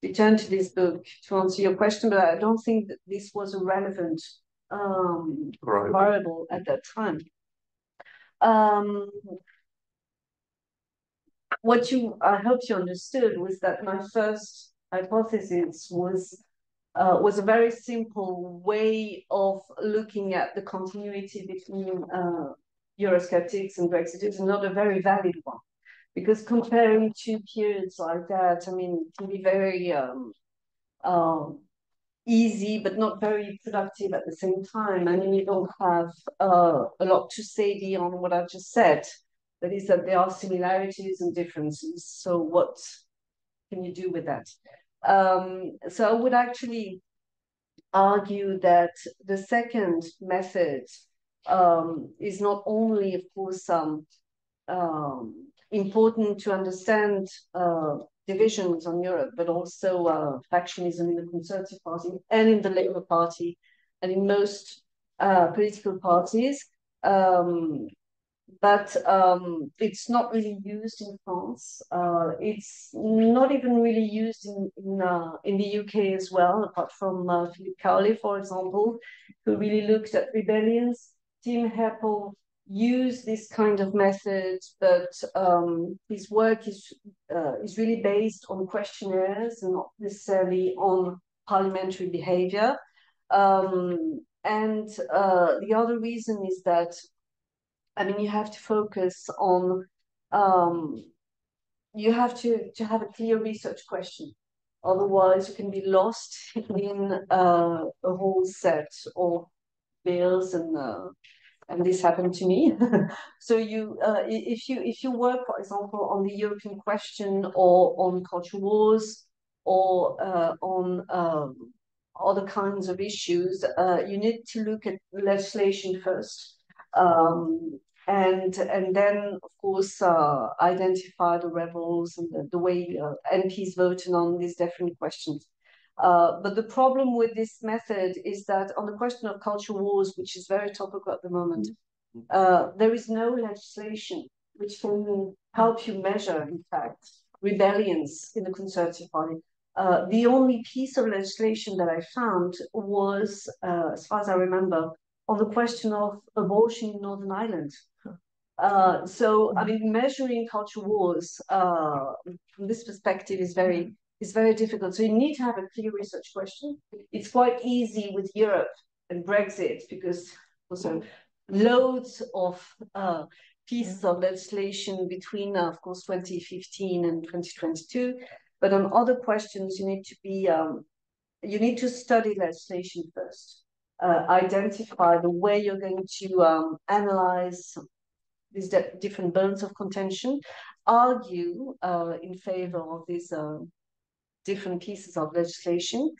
return to this book to answer your question, but I don't think that this was a relevant variable at that time. What I hope you understood was that my first hypothesis was a very simple way of looking at the continuity between Eurosceptics and Brexiters, and not a very valid one. Because comparing two periods like that, I mean, it can be very easy, but not very productive at the same time. I mean, you don't have a lot to say beyond what I've just said. That is that there are similarities and differences. So what can you do with that? So I would actually argue that the second method is not only, of course, important to understand divisions on Europe, but also factionism in the Conservative Party and in the Labour Party and in most political parties. But it's not really used in France. It's not even really used in the UK as well, apart from Philippe Cowley, for example, who really looked at rebellions. Tim Heppel used this kind of method, but his work is really based on questionnaires and not necessarily on parliamentary behavior. And the other reason is that, I mean, you have to focus on, you have to have a clear research question. Otherwise, you can be lost in a whole set of bills, and this happened to me. So if you work, for example, on the European question or on culture wars or on other kinds of issues, you need to look at legislation first. And then, of course, identify the rebels and the way MPs voted on these different questions. But the problem with this method is that on the question of culture wars, which is very topical at the moment, there is no legislation which can help you measure, in fact, rebellions in the Conservative Party. The only piece of legislation that I found was, as far as I remember, on the question of abortion in Northern Ireland. So, I mean, measuring culture wars from this perspective is very difficult. So you need to have a clear research question. It's quite easy with Europe and Brexit because also loads of pieces of legislation between, of course, 2015 and 2022. But on other questions, you need to be, you need to study legislation first. Identify the way you're going to analyze these different bones of contention, argue in favor of these different pieces of legislation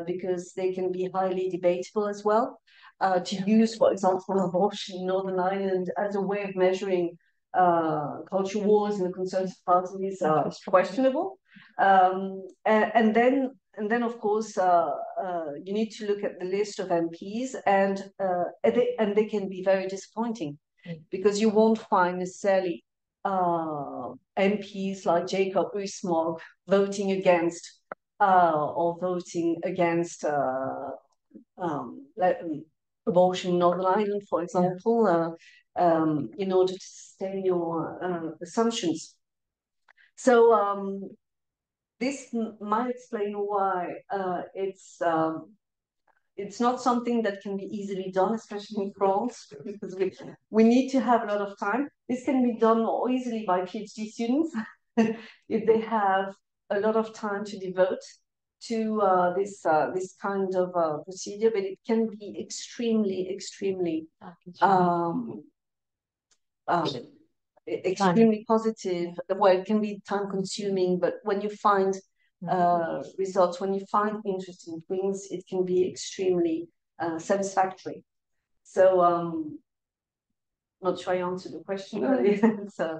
because they can be highly debatable as well. To use, for example, abortion in Northern Ireland as a way of measuring culture wars in the Conservative Party is questionable. And then, of course, you need to look at the list of MPs, and they can be very disappointing because you won't find necessarily MPs like Jacob Rees-Mogg voting against or voting against abortion in Northern Ireland, for example, in order to sustain your assumptions. So this might explain why it's not something that can be easily done, especially in France, because we need to have a lot of time. This can be done more easily by PhD students if they have a lot of time to devote to this kind of procedure, but it can be extremely positive. Well, it can be time consuming, but when you find results, when you find interesting things, it can be extremely satisfactory. So not sure I answered the question earlier. So.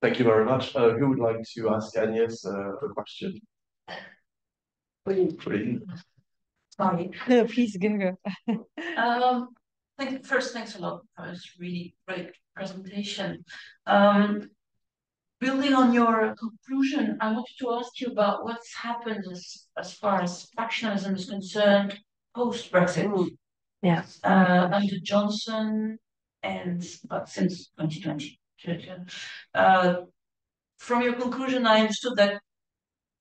Thank you very much. Who would like to ask Agnès a question? Please.
Sorry.
No, please go.
Thanks a lot for this really great presentation. Building on your conclusion, I wanted to ask you about what's happened as far as factionalism is concerned post-Brexit.
Yes.
Under Johnson and since 2020. From your conclusion, I understood that,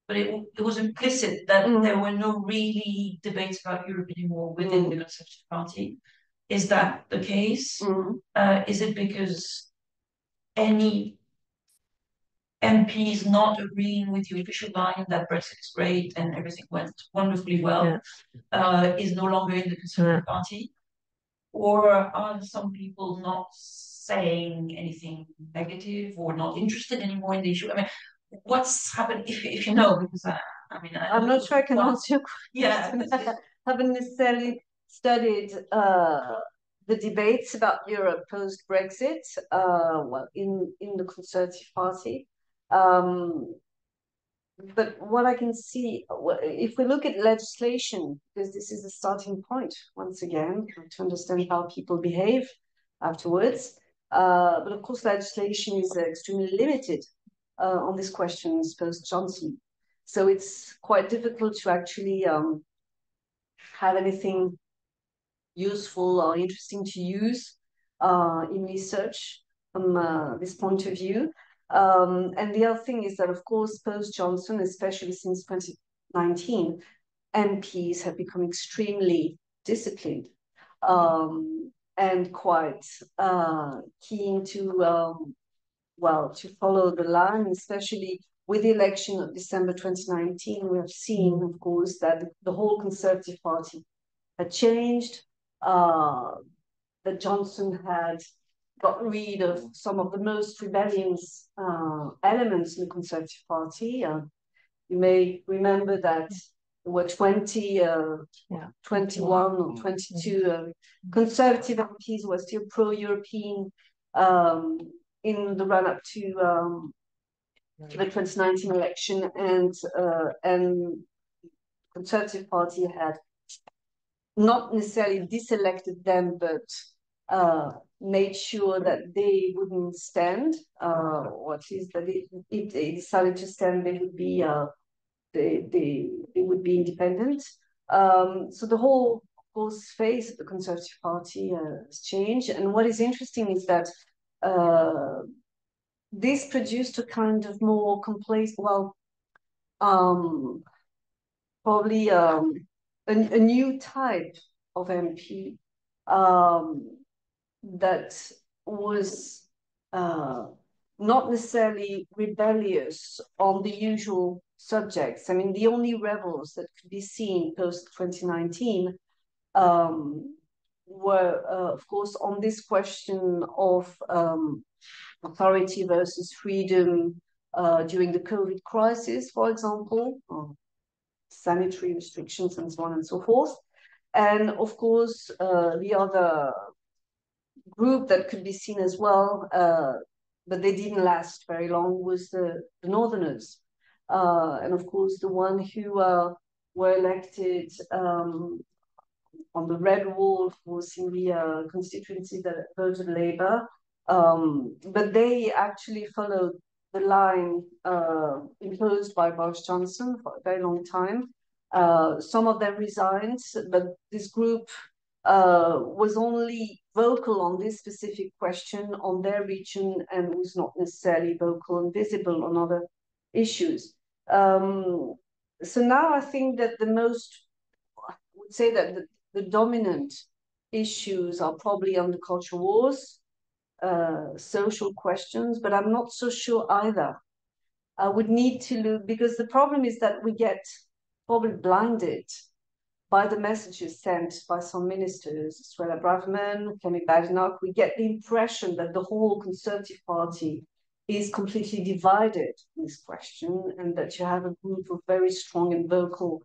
but it was implicit that there were no really debates about Europe anymore within the Conservative Party. Is that the case? Is it because any MPs not agreeing with the official line that Brexit is great and everything went wonderfully well is no longer in the Conservative Party? Or are some people not saying anything negative or not interested anymore in the issue? I mean, what's happened, if you know, because
I'm not sure I can answer your question.
Yeah.
I haven't necessarily studied the debates about Europe post-Brexit, well, in the Conservative Party. But what I can see, if we look at legislation, because this is the starting point, once again, to understand how people behave afterwards. But of course, legislation is extremely limited on these questions post-Johnson. So it's quite difficult to actually have anything useful or interesting to use in research from this point of view. And the other thing is that, of course, post-Johnson, especially since 2019, MPs have become extremely disciplined and quite keen to, well, to follow the line, especially with the election of December 2019. We have seen, of course, that the whole Conservative Party had changed, that Johnson had got rid of some of the most rebellious elements in the Conservative Party. You may remember that there were 21 or 22 Conservative MPs who were still pro-European in the run-up to the 2019 election, and Conservative Party had not necessarily deselected them, but made sure that they wouldn't stand, or at least that if they decided to stand, they would be they would be independent. So the whole, of course, face of the Conservative Party has changed. And what is interesting is that this produced a kind of more complacent, well, probably a new type of MP that was not necessarily rebellious on the usual subjects. I mean, the only rebels that could be seen post-2019 were, of course, on this question of authority versus freedom during the COVID crisis, for example, sanitary restrictions and so on and so forth. And of course, the other group that could be seen as well, but they didn't last very long, was the Northerners. And of course, the one who were elected on the red wall, of course, in the constituency that voted Labour. But they actually followed the line imposed by Boris Johnson for a very long time. Some of them resigned, but this group was only vocal on this specific question on their region and was not necessarily vocal and visible on other issues. So now I think that I would say that the dominant issues are probably on the culture wars, social questions, but I'm not so sure either. I would need to look, because the problem is that we get probably blinded by the messages sent by some ministers, Suella Braverman, Kemi Badenoch. We get the impression that the whole Conservative Party is completely divided in this question, and that you have a group of very strong and vocal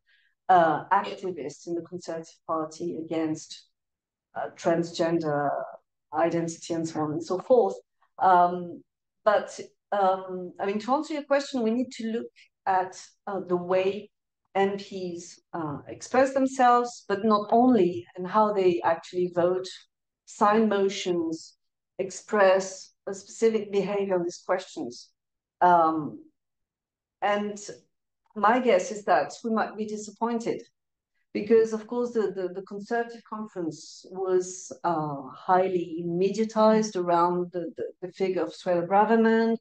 activists in the Conservative Party against transgender identity and so on and so forth. I mean, to answer your question, we need to look at the way MPs express themselves, but not only, and how they actually vote, sign motions, express a specific behavior on these questions. And my guess is that we might be disappointed because, of course, the Conservative conference was highly mediatized around the figure of Suella Braverman,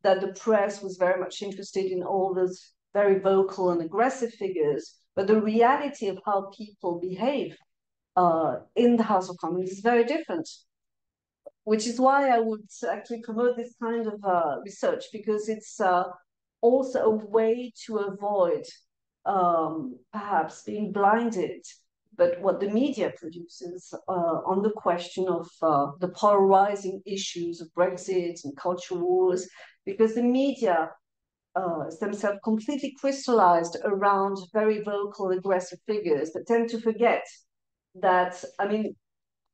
that the press was very much interested in all those very vocal and aggressive figures, but the reality of how people behave in the House of Commons is very different, which is why I would actually promote this kind of research, because it's also a way to avoid perhaps being blinded, but what the media produces on the question of the polarizing issues of Brexit and culture wars, because the media is themselves completely crystallized around very vocal, aggressive figures that tend to forget that, I mean,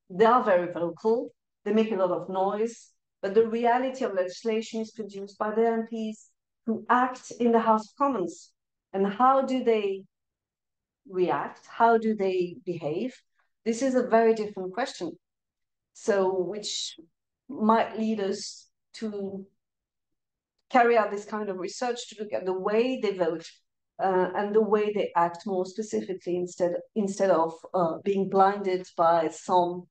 they are very vocal, they make a lot of noise, but the reality of legislation is produced by the MPs who act in the House of Commons. And how do they react? How do they behave? This is a very different question. So, which might lead us to carry out this kind of research to look at the way they vote and the way they act more specifically, instead of being blinded by some,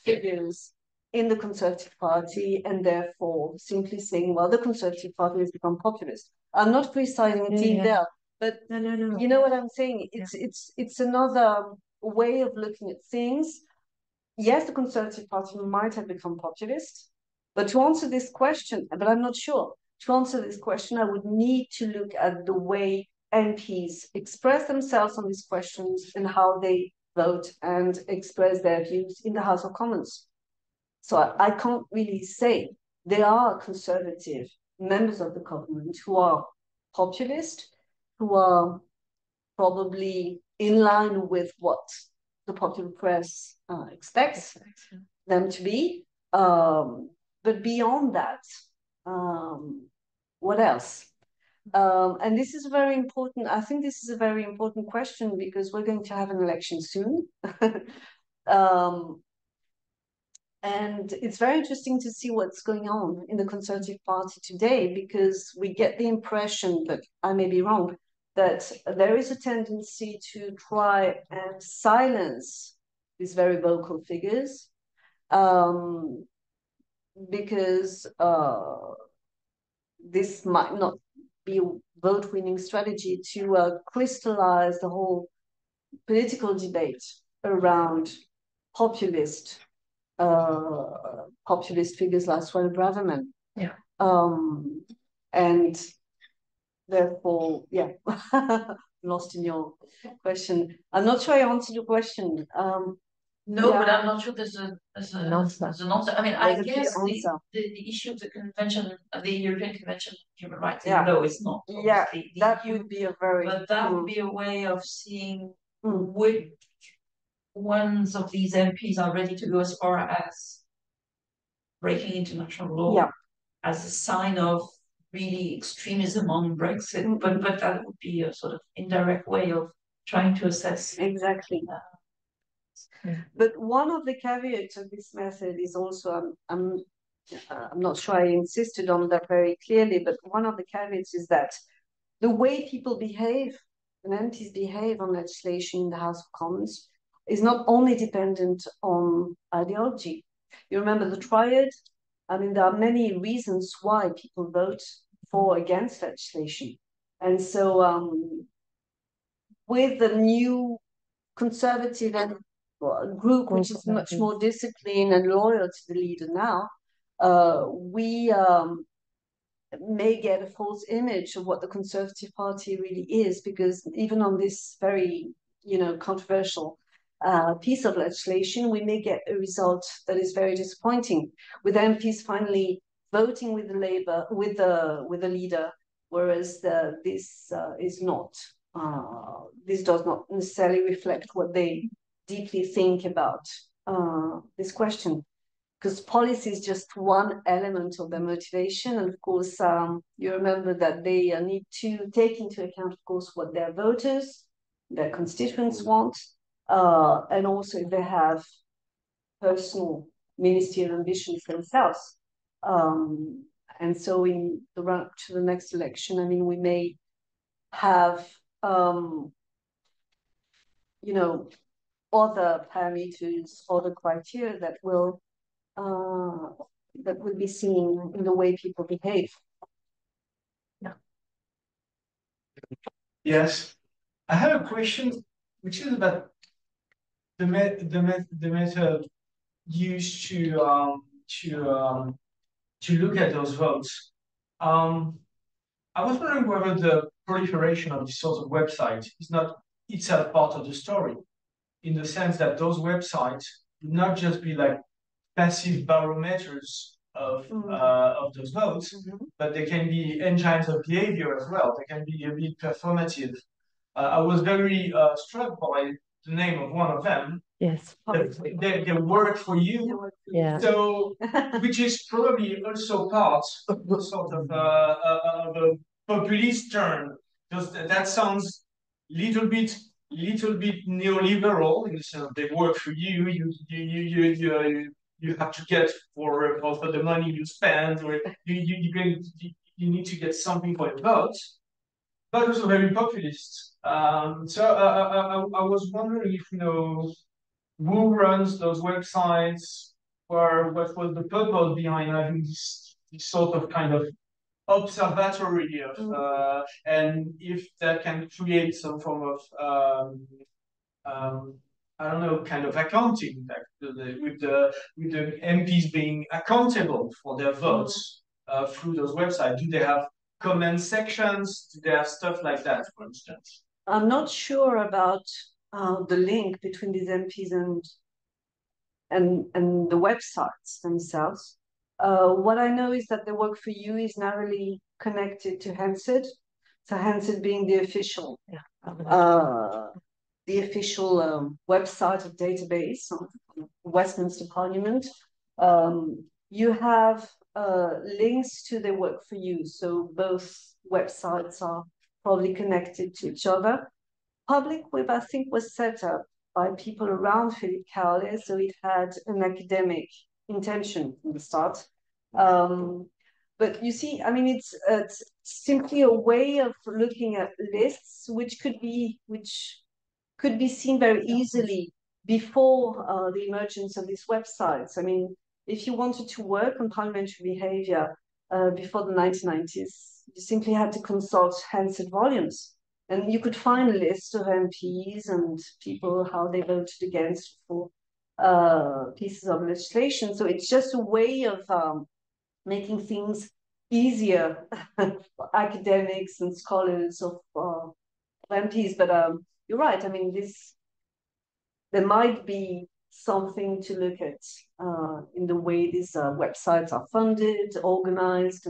figures in the Conservative Party, and therefore simply saying, well, the Conservative Party has become populist. I'm not criticizing the team there, but
No.
you know what I'm saying? It's another way of looking at things. Yes, the Conservative Party might have become populist, but to answer this question, but I'm not sure. To answer this question, I would need to look at the way MPs express themselves on these questions and how they vote and express their views in the House of Commons. So I can't really say. There are conservative members of the government who are populist, who are probably in line with what the popular press expects them to be. But beyond that, what else? And this is very important. I think this is a very important question because we're going to have an election soon. And it's very interesting to see what's going on in the Conservative Party today, because we get the impression, but I may be wrong, that there is a tendency to try and silence these very vocal figures, because this might not be a vote-winning strategy to crystallize the whole political debate around populist figures like Suella Braverman.
Yeah.
And therefore, lost in your question. I'm not sure I answered your question.
No, but I'm not sure there's an answer. I mean, I guess the issue of the convention, the European Convention on Human Rights, even though it's not.
That would be a very.
But that would be a way of seeing which ones of these MPs are ready to go as far as breaking international law as a sign of really extremism on Brexit. But that would be a sort of indirect way of trying to assess.
Exactly. But one of the caveats of this method is also, I'm not sure I insisted on that very clearly, but one of the caveats is that the way people behave, and MPs behave on legislation in the House of Commons, is not only dependent on ideology. You remember the triad? I mean, there are many reasons why people vote for or against legislation. And so with the new conservative group, which is much more disciplined and loyal to the leader now, we may get a false image of what the Conservative Party really is, because even on this very, controversial piece of legislation, we may get a result that is very disappointing, with MPs finally voting with the Labour, with the leader, whereas this is not. This does not necessarily reflect what they deeply think about this question, because policy is just one element of their motivation. And of course, you remember that they need to take into account, of course, what their voters, their constituents want, and also if they have personal ministerial ambitions themselves. And so in the run up to the next election, I mean, we may have, you know, other parameters, other criteria that will be seen in the way people behave. Yeah.
Yes, I have a question, which is about the method used to look at those votes. I was wondering whether the proliferation of this sort of website is not itself part of the story, in the sense that those websites would not just be like passive barometers of those votes, but they can be engines of behavior as well. They can be a bit performative. I was very struck by the name of one of them.
Yes.
They work for you.
Yeah.
So, which is probably also part of sort of a populist term, because that sounds little bit neoliberal in the sense they work for you. You have to get for the money you spend, or you need to get something for your vote, but also very populist. So I was wondering if who runs those websites, or what was the purpose behind having this sort of kind of observatory of, and if that can create some form of I don't know, kind of accounting, like with the MPs being accountable for their votes through those websites. Do they have comment sections? Do they have stuff like that, for instance?
I'm not sure about the link between these MPs and the websites themselves. What I know is that the work for you is narrowly connected to Hansard. So Hansard being the official, website of database of Westminster Parliament. You have links to the work for you. So both websites are probably connected to each other. Public Web, I think, was set up by people around Philippe Cowley, so it had an academic intention from the start. But you see, I mean, it's simply a way of looking at lists, which could be seen very easily before the emergence of these websites. I mean, if you wanted to work on parliamentary behavior before the 1990s, you simply had to consult Hansard volumes. And you could find a list of MPs and people, how they voted against for pieces of legislation. So it's just a way of making things easier for academics and scholars of MPs. But you're right. I mean, there might be something to look at in the way these websites are funded, organized,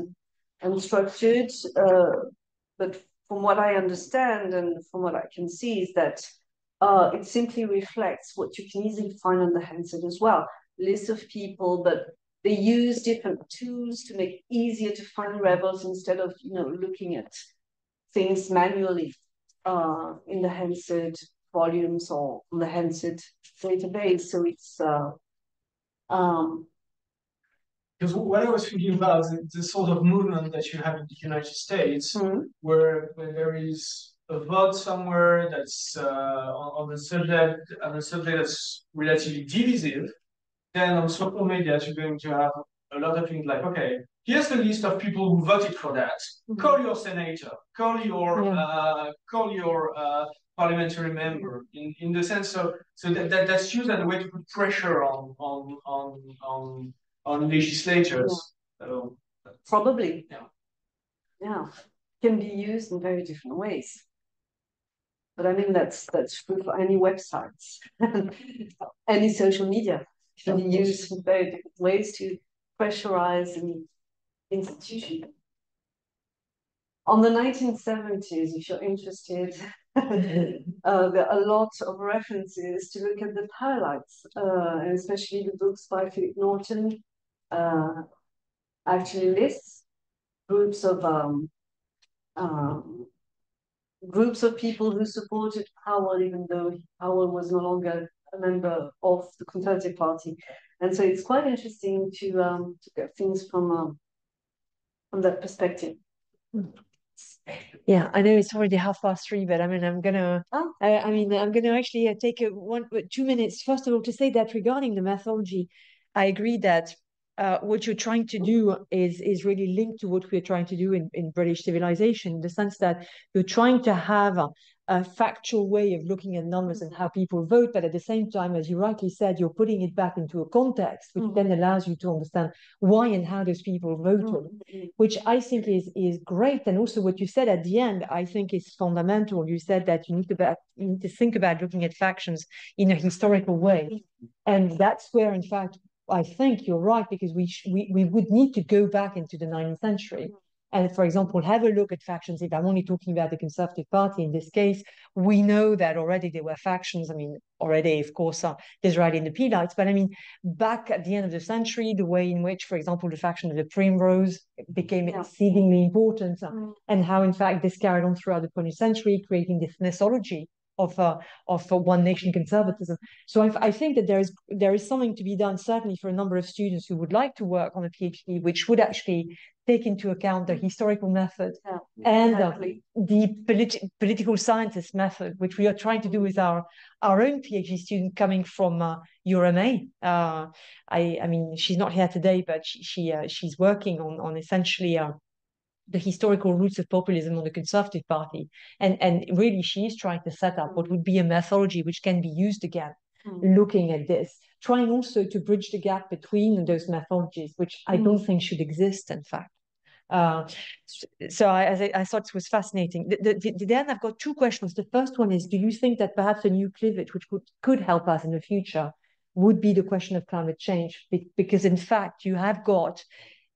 and structured. But from what I understand and from what I can see is that it simply reflects what you can easily find on the Hansard as well. Lists of people, but they use different tools to make it easier to find rebels instead of looking at things manually in the Hansard volumes or on the Hansard database. So it's
because what I was thinking about is the sort of movement that you have in the United States, where there is a vote somewhere that's on a subject that's relatively divisive. Then on social media, you're going to have a lot of things like, okay, here's the list of people who voted for that. Call your senator, call your parliamentary member. In the sense so that's used as a way to put pressure on legislators. So
probably, yeah, can be used in very different ways. But I mean that's true for any websites, any social media can be used in very different ways to pressurize an institution. On the 1970s, if you're interested, There are a lot of references to look at the highlights, and especially the books by Philip Norton actually lists groups of people who supported Howell, even though Howell was no longer a member of the Conservative Party. And so it's quite interesting to get things from that perspective.
Yeah, I know it's already 3:30, but I mean, I'm gonna actually take 2 minutes. First of all, to say that regarding the methodology, I agree that what you're trying to do is really linked to what we're trying to do in British civilization, in the sense that you're trying to have a factual way of looking at numbers and how people vote, but at the same time, as you rightly said, you're putting it back into a context, which then allows you to understand why and how those people voted, which I think is great. And also what you said at the end, I think is fundamental. You said that you need to think about looking at factions in a historical way. And that's where, in fact, I think you're right, because we would need to go back into the 19th century. And for example, have a look at factions. If I'm only talking about the Conservative Party in this case, we know that already there were factions. I mean, already, of course, Disraeli and the Peelites. But I mean, back at the end of the century, the way in which, for example, the faction of the Primrose became exceedingly important, and how, in fact, this carried on throughout the 20th century, creating this mythology of one nation conservatism. So I think that there is something to be done, certainly for a number of students who would like to work on a PhD, which would actually take into account the historical method and the political scientist method, which we are trying to do with our own PhD student coming from URMA. I mean, she's not here today, but she's working on essentially the historical roots of populism on the Conservative Party. And really, she is trying to set up what would be a methodology which can be used again, looking at this, trying also to bridge the gap between those methodologies, which I don't think should exist, in fact. So I thought it was fascinating. Then I've got two questions. The first one is, do you think that perhaps a new cleavage, which could help us in the future, would be the question of climate change? Because in fact, you have got,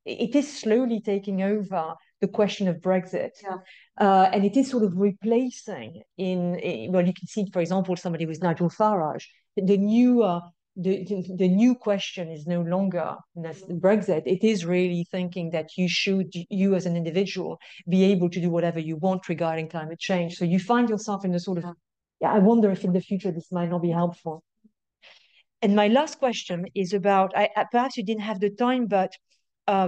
it is slowly taking over the question of Brexit. And it is sort of replacing well, you can see, for example, somebody with Nigel Farage, the new question is no longer Brexit. It is really thinking that you as an individual be able to do whatever you want regarding climate change. So you find yourself in a sort of, I wonder if in the future this might not be helpful. And my last question is about, perhaps you didn't have the time, but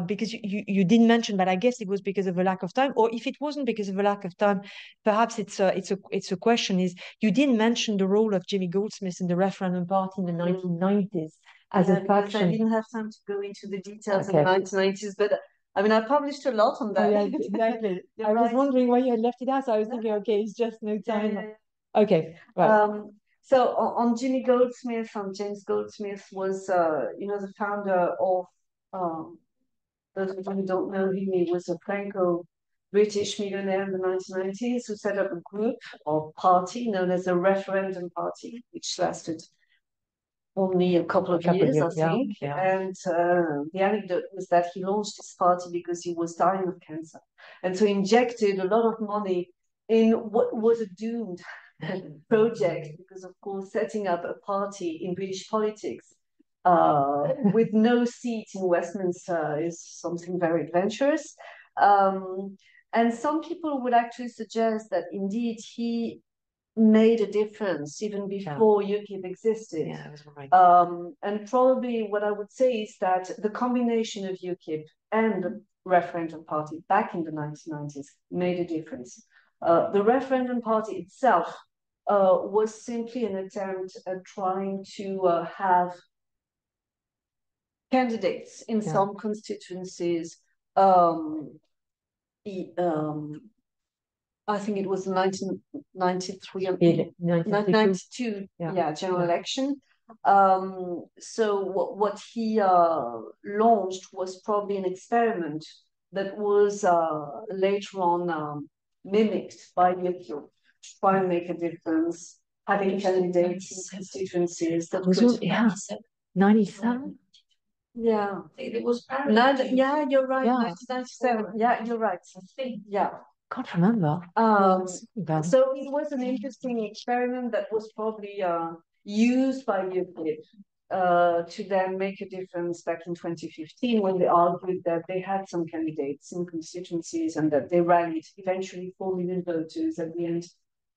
because you didn't mention, but I guess it was because of a lack of time, or if it wasn't because of a lack of time, perhaps it's a question, is you didn't mention the role of Jimmy Goldsmith in the referendum party in the 1990s as a faction.
I didn't have time to go into the details in the 1990s, but I mean, I published a lot on that.
Oh, yeah, exactly. I was wondering why you had left it out, so I was thinking, okay, it's just no time. Okay, right.
So on Jimmy Goldsmith, James Goldsmith was, the founder of, those of you who don't know him, he was a Franco-British millionaire in the 1990s who set up a group or party known as the Referendum Party, which lasted only a couple of years, I think. And the anecdote was that he launched this party because he was dying of cancer. And so he injected a lot of money in what was a doomed project, because of course setting up a party in British politics with no seat in Westminster is something very adventurous. And some people would actually suggest that indeed he made a difference even before UKIP existed.
Yeah, that's right.
And probably what I would say is that the combination of UKIP and the Referendum Party back in the 1990s made a difference. The Referendum Party itself was simply an attempt at trying to have candidates in some constituencies. I think it was 1993 or 1992 general election. So what he launched was probably an experiment that was later on mimicked by UKIP to try and make a difference, having candidates in constituencies that could...
97?
Yeah.
It was
you're right. 1997. Yeah, you're right. Yeah.
Can't remember.
So it was an interesting experiment that was probably used by Euclid to then make a difference back in 2015 when they argued that they had some candidates in constituencies and that they rallied eventually 4 million voters at the end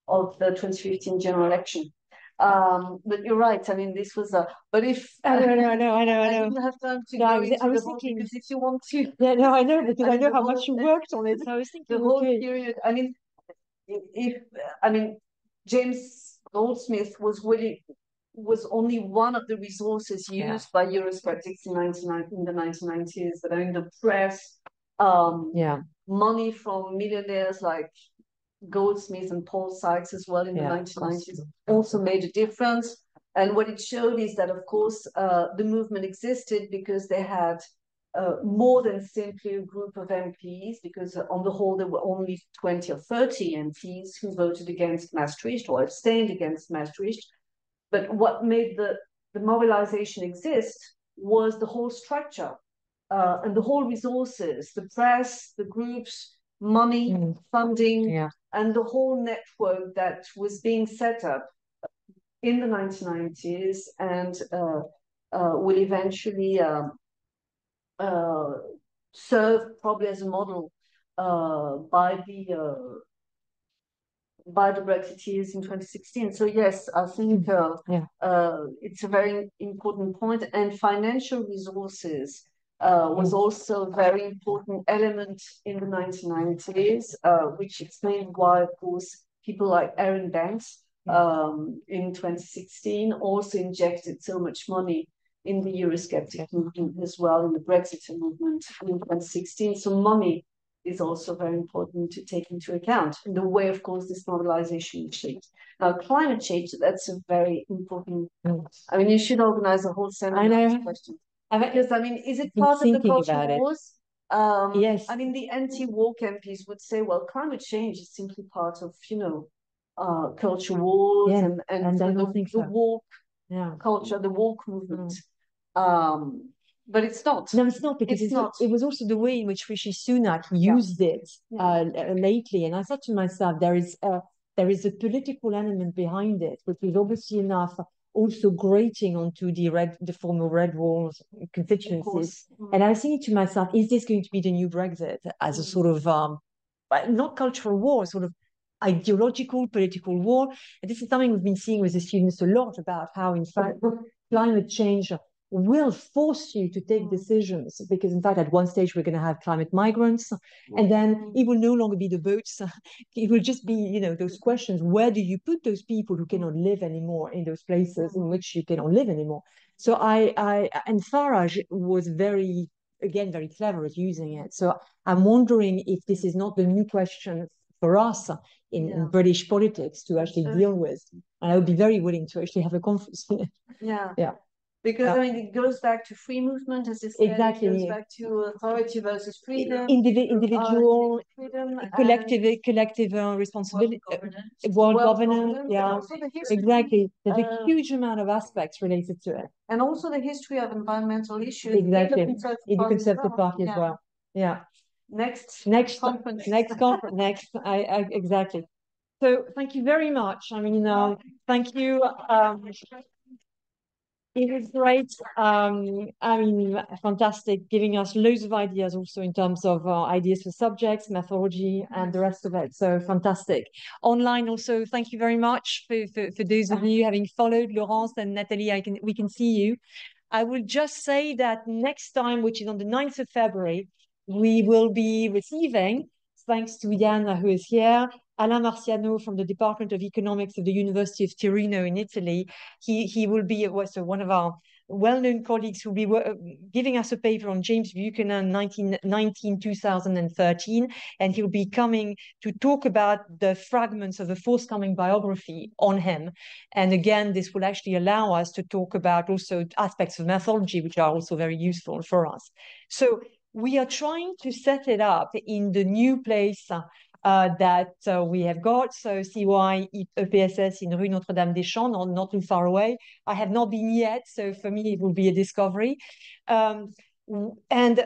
of the 2015 general election. But you're right. I mean, this was a. But if
I know.
I didn't have time to go into the whole, because if you want to,
yeah, no, I know, because I know how much you worked on it. So I was thinking
the whole period. I mean, James Goldsmith was only one of the resources used by Eurosceptics in the 1990s. But I mean, the press, money from millionaires like Goldsmith and Paul Sykes as well in the 1990s also made a difference. And what it showed is that, of course, the movement existed because they had more than simply a group of MPs, because on the whole, there were only 20 or 30 MPs who voted against Maastricht or abstained against Maastricht. But what made the mobilization exist was the whole structure and the whole resources, the press, the groups, money, funding, and the whole network that was being set up in the 1990s and will eventually serve probably as a model by the Brexiteers in 2016. So yes, I think it's a very important point. And financial resources was also a very important element in the 1990s, which explained why, of course, people like Aaron Banks in 2016 also injected so much money in the Eurosceptic movement as well, in the Brexit movement in 2016. So money is also very important to take into account in the way, of course, this mobilization is shaped. Now, climate change, that's a very important. I mean, you should organize a whole seminar on this question. Because, I mean, is it part of the cultural wars?
Yes.
I mean, the anti-woke MPs would say, well, climate change is simply part of, culture wars and the woke culture, the woke movement. But it's not.
No, it's not, because it was also the way in which Rishi Sunak used it lately. And I thought to myself, there is a political element behind it, which is obviously enough also grating onto the former Red Walls constituencies. And I was thinking to myself, is this going to be the new Brexit as a sort of, not cultural war, sort of ideological, political war? And this is something we've been seeing with the students a lot, about how, in fact, climate change will force you to take decisions, because in fact at one stage we're going to have climate migrants, and then it will no longer be the boats. It will just be, those questions: where do you put those people who cannot live anymore in those places in which you cannot live anymore? So and Farage was very clever at using it. So I'm wondering if this is not the new question for us in British politics to actually deal with. And I would be very willing to actually have a conference.
Because I mean, it goes back to free movement, as you said.
Exactly.
It goes back to authority versus freedom,
individual,
freedom,
collective responsibility, world governance. Yeah, exactly. There's a huge amount of aspects related to it,
and also the history of environmental issues.
Exactly, in the Conservative Party as well. Yeah.
Next conference.
Exactly. So thank you very much. I mean, thank you. It was great. I mean, fantastic, giving us loads of ideas also in terms of ideas for subjects, methodology, and the rest of it. So fantastic. Online also, thank you very much for those of you having followed. Laurence and Nathalie, we can see you. I will just say that next time, which is on the 9th of February, we will be receiving, thanks to Yann, who is here, Alain Marciano from the Department of Economics of the University of Torino in Italy. He will be one of our well-known colleagues who will be giving us a paper on James Buchanan 2013, and he'll be coming to talk about the fragments of a forthcoming biography on him. And again, this will actually allow us to talk about also aspects of methodology, which are also very useful for us. So we are trying to set it up in the new place that we have got. So CY EPSS in Rue Notre-Dame-des-Champs, not too far away. I have not been yet, so for me it will be a discovery. And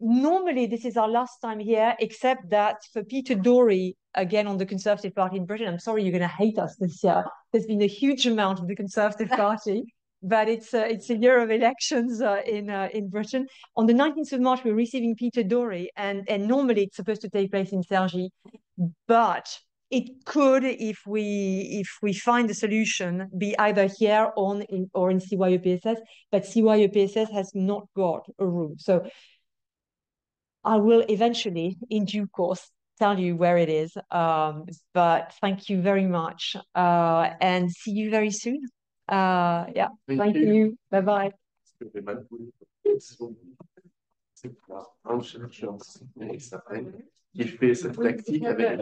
normally this is our last time here, except that for Peter Dorey, again on the Conservative Party in Britain, I'm sorry you're going to hate us this year. There's been a huge amount of the Conservative Party, but it's a year of elections in Britain. On the 19th of March, we're receiving Peter Dorey, and normally it's supposed to take place in Cergy, but it could, if we find a solution, be either here or in CYOPSS, but CYOPSS has not got a room. So I will eventually, in due course, tell you where it is. But thank you very much, and see you very soon. Yeah, thank you. Bye-bye.
Un chercheur qui fait cette tactique avec